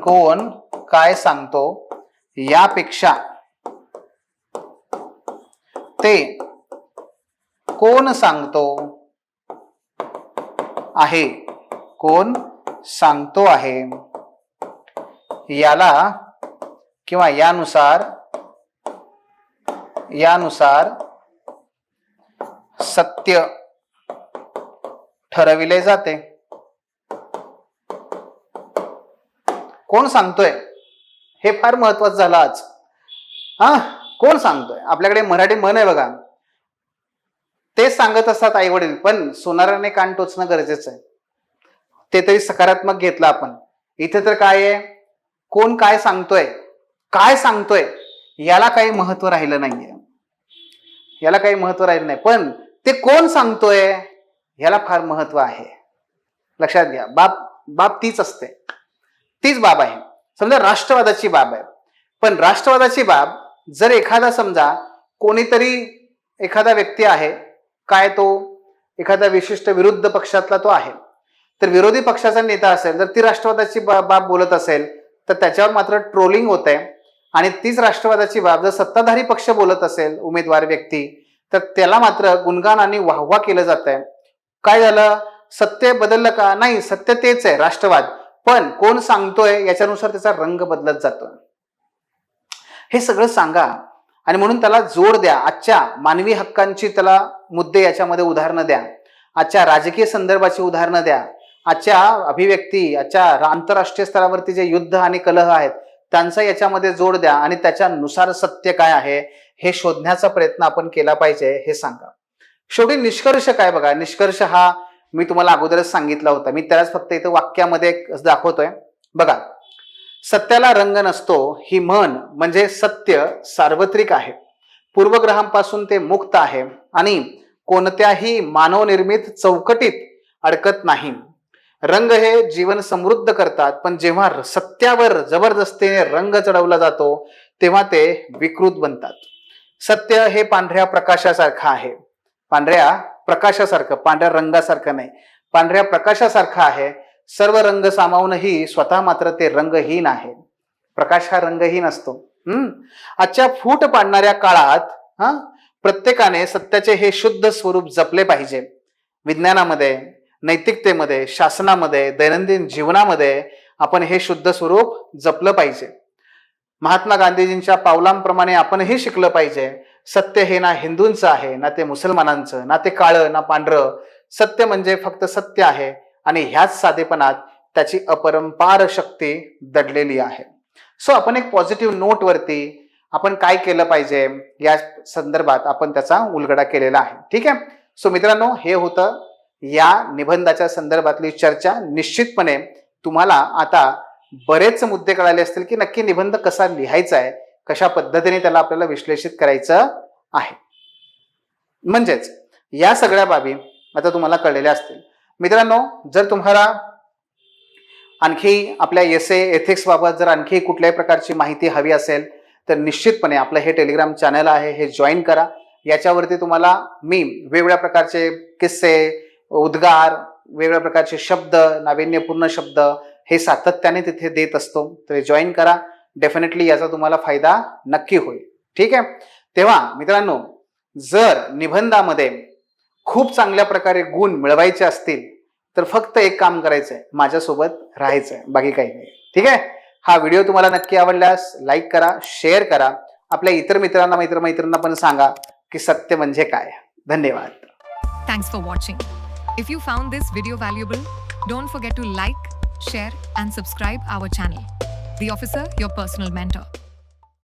कोण काय सांगतो यापेक्षा ते कोण सांगतो आहे, कोण सांगतो आहे याला किंवा यानुसार सत्य ठरविले जाते. कोण सांगतोय? हे फार महत्वाचं झालं आज. कोण सांगतोय? आपल्याकडे मराठी म्हण आहे बघा, तेच सांगत असतात आई वडील, पण सोनाराने कान टोचणं गरजेचं आहे. ते तरी सकारात्मक घेतलं आपण. इथे तर काय आहे, कोण काय सांगतोय, काय सांगतोय याला काही महत्व राहिलं नाहीये, याला काही महत्व राहिलं नाही, पण ते कोण सांगतोय याला फार महत्व आहे. लक्षात घ्या. बाब तीच असते, तीच बाब आहे. समजा राष्ट्रवादाची बाब आहे, पण राष्ट्रवादाची बाब जर समजा कोणीतरी एखादा व्यक्ती आहे, काय तो एखादा विशिष्ट विरुद्ध पक्षातला तो आहे, तर विरोधी पक्षाचा नेता असेल, जर ती राष्ट्रवादाची बाब बोलत असेल तर त्याच्यावर मात्र ट्रोलिंग होत आहे. आणि तीच राष्ट्रवादाची बाब जर सत्ताधारी पक्ष बोलत असेल, उमेदवार व्यक्ती, तर त्याला मात्र गुणगान आणि वाहवा केलं जात आहे. काय झालं? सत्य बदललं का? नाही, सत्य तेच आहे, राष्ट्रवाद, पण कोण सांगतोय याच्यानुसार त्याचा रंग बदलत जातो. हे सगळं सांगा आणि म्हणून त्याला जोड द्या. आजच्या मानवी हक्कांची त्याला मुद्दे याच्यामध्ये उदाहरणं द्या, आजच्या राजकीय संदर्भाची उदाहरणं द्या, आजच्या अभिव्यक्ती, आजच्या आंतरराष्ट्रीय स्तरावरती जे युद्ध आणि कलह आहेत त्यांचा याच्यामध्ये जोड द्या आणि त्याच्यानुसार सत्य काय आहे हे शोधण्याचा प्रयत्न आपण केला पाहिजे, हे सांगा. शेवटी निष्कर्ष काय बघा, निष्कर्ष हा मी तुम्हाला अगोदरच सांगितला होता, मी त्यालाच फक्त इथं वाक्यामध्ये दाखवतोय बघा. सत्याला रंग नसतो ही म्हण म्हणजे सत्य सार्वत्रिक आहे, पूर्वग्रहांपासून ते मुक्त आहे आणि कोणत्याही मानवनिर्मित चौकटीत अडकत नाही. रंग हे जीवन समृद्ध करतात, पण जेव्हा सत्यावर जबरदस्तीने रंग चढवला जातो तेव्हा ते विकृत बनतात. सत्य हे पांढऱ्या प्रकाशासारखं आहे, पांढऱ्या प्रकाशासारखं, पांढऱ्या रंगासारखं नाही, पांढऱ्या प्रकाशासारखं आहे. सर्व रंग सामावूनही स्वतः मात्र ते रंगहीन आहे. प्रकाश हा रंगहीन असतो. आजच्या फूट पाडणाऱ्या काळात प्रत्येकाने सत्याचे हे शुद्ध स्वरूप जपले पाहिजे. विज्ञानामध्ये, नैतिकतेमध्ये, शासनामध्ये, दैनंदिन जीवनामध्ये आपण हे शुद्ध स्वरूप जपलं पाहिजे. महात्मा गांधीजींच्या पावलांप्रमाणे आपणही शिकलं पाहिजे. सत्य हे ना हिंदूंचं आहे, ना ते मुसलमानांचं, ना ते काळं ना पांढरं. सत्य म्हणजे फक्त सत्य आहे आणि ह्याच साधेपणात त्याची अपरंपार शक्ती दडलेली आहे. सो आपण एक पॉझिटिव्ह नोट वरती आपण काय केलं पाहिजे या संदर्भात आपण त्याचा उलगडा केलेला आहे. ठीक आहे. सो मित्रांनो, हे होतं या निबंधाच्या संदर्भातली चर्चा. निश्चितपणे तुम्हाला आता बरेच मुद्दे कळाले असतील की नक्की निबंध कसा लिहायचा आहे, कशा पद्धतीने त्याला आपल्याला विश्लेषित करायचं आहे. म्हणजेच या सगळ्या बाबी आता तुम्हाला कळलेल्या असतील. मित्रांनो, जर तुम्हाला आणखी आपल्या एसे एथिक्स बाबत जर आणखी कुठल्याही प्रकारची माहिती हवी असेल तर निश्चितपणे आपलं हे टेलिग्राम चॅनल आहे, हे जॉईन करा. याच्यावरती तुम्हाला मी वेगवेगळ्या प्रकारचे किस्से, उद्गार, वेगवेगळ्या प्रकारचे शब्द, नाविन्यपूर्ण शब्द हे सातत्याने तिथे देत असतो. तर जॉईन करा. डेफिनेटली याचा तुम्हाला फायदा नक्की होईल. ठीक आहे. तेव्हा मित्रांनो, जर निबंधामध्ये खूप चांगल्या प्रकारे गुण मिळवायचे असतील तर फक्त एक काम करायचंय, माझ्यासोबत राहायचंय, बाकी काही नाही. ठीक आहे. हा व्हिडिओ तुम्हाला नक्की आवडल्यास लाईक करा, शेअर करा, आपल्या इतर मित्रांना मैत्रिणींना पण सांगा की सत्य म्हणजे काय. धन्यवाद. Thanks for watching. If you found this video valuable, don't forget to like, share and subscribe our channel. The Officer, your personal mentor.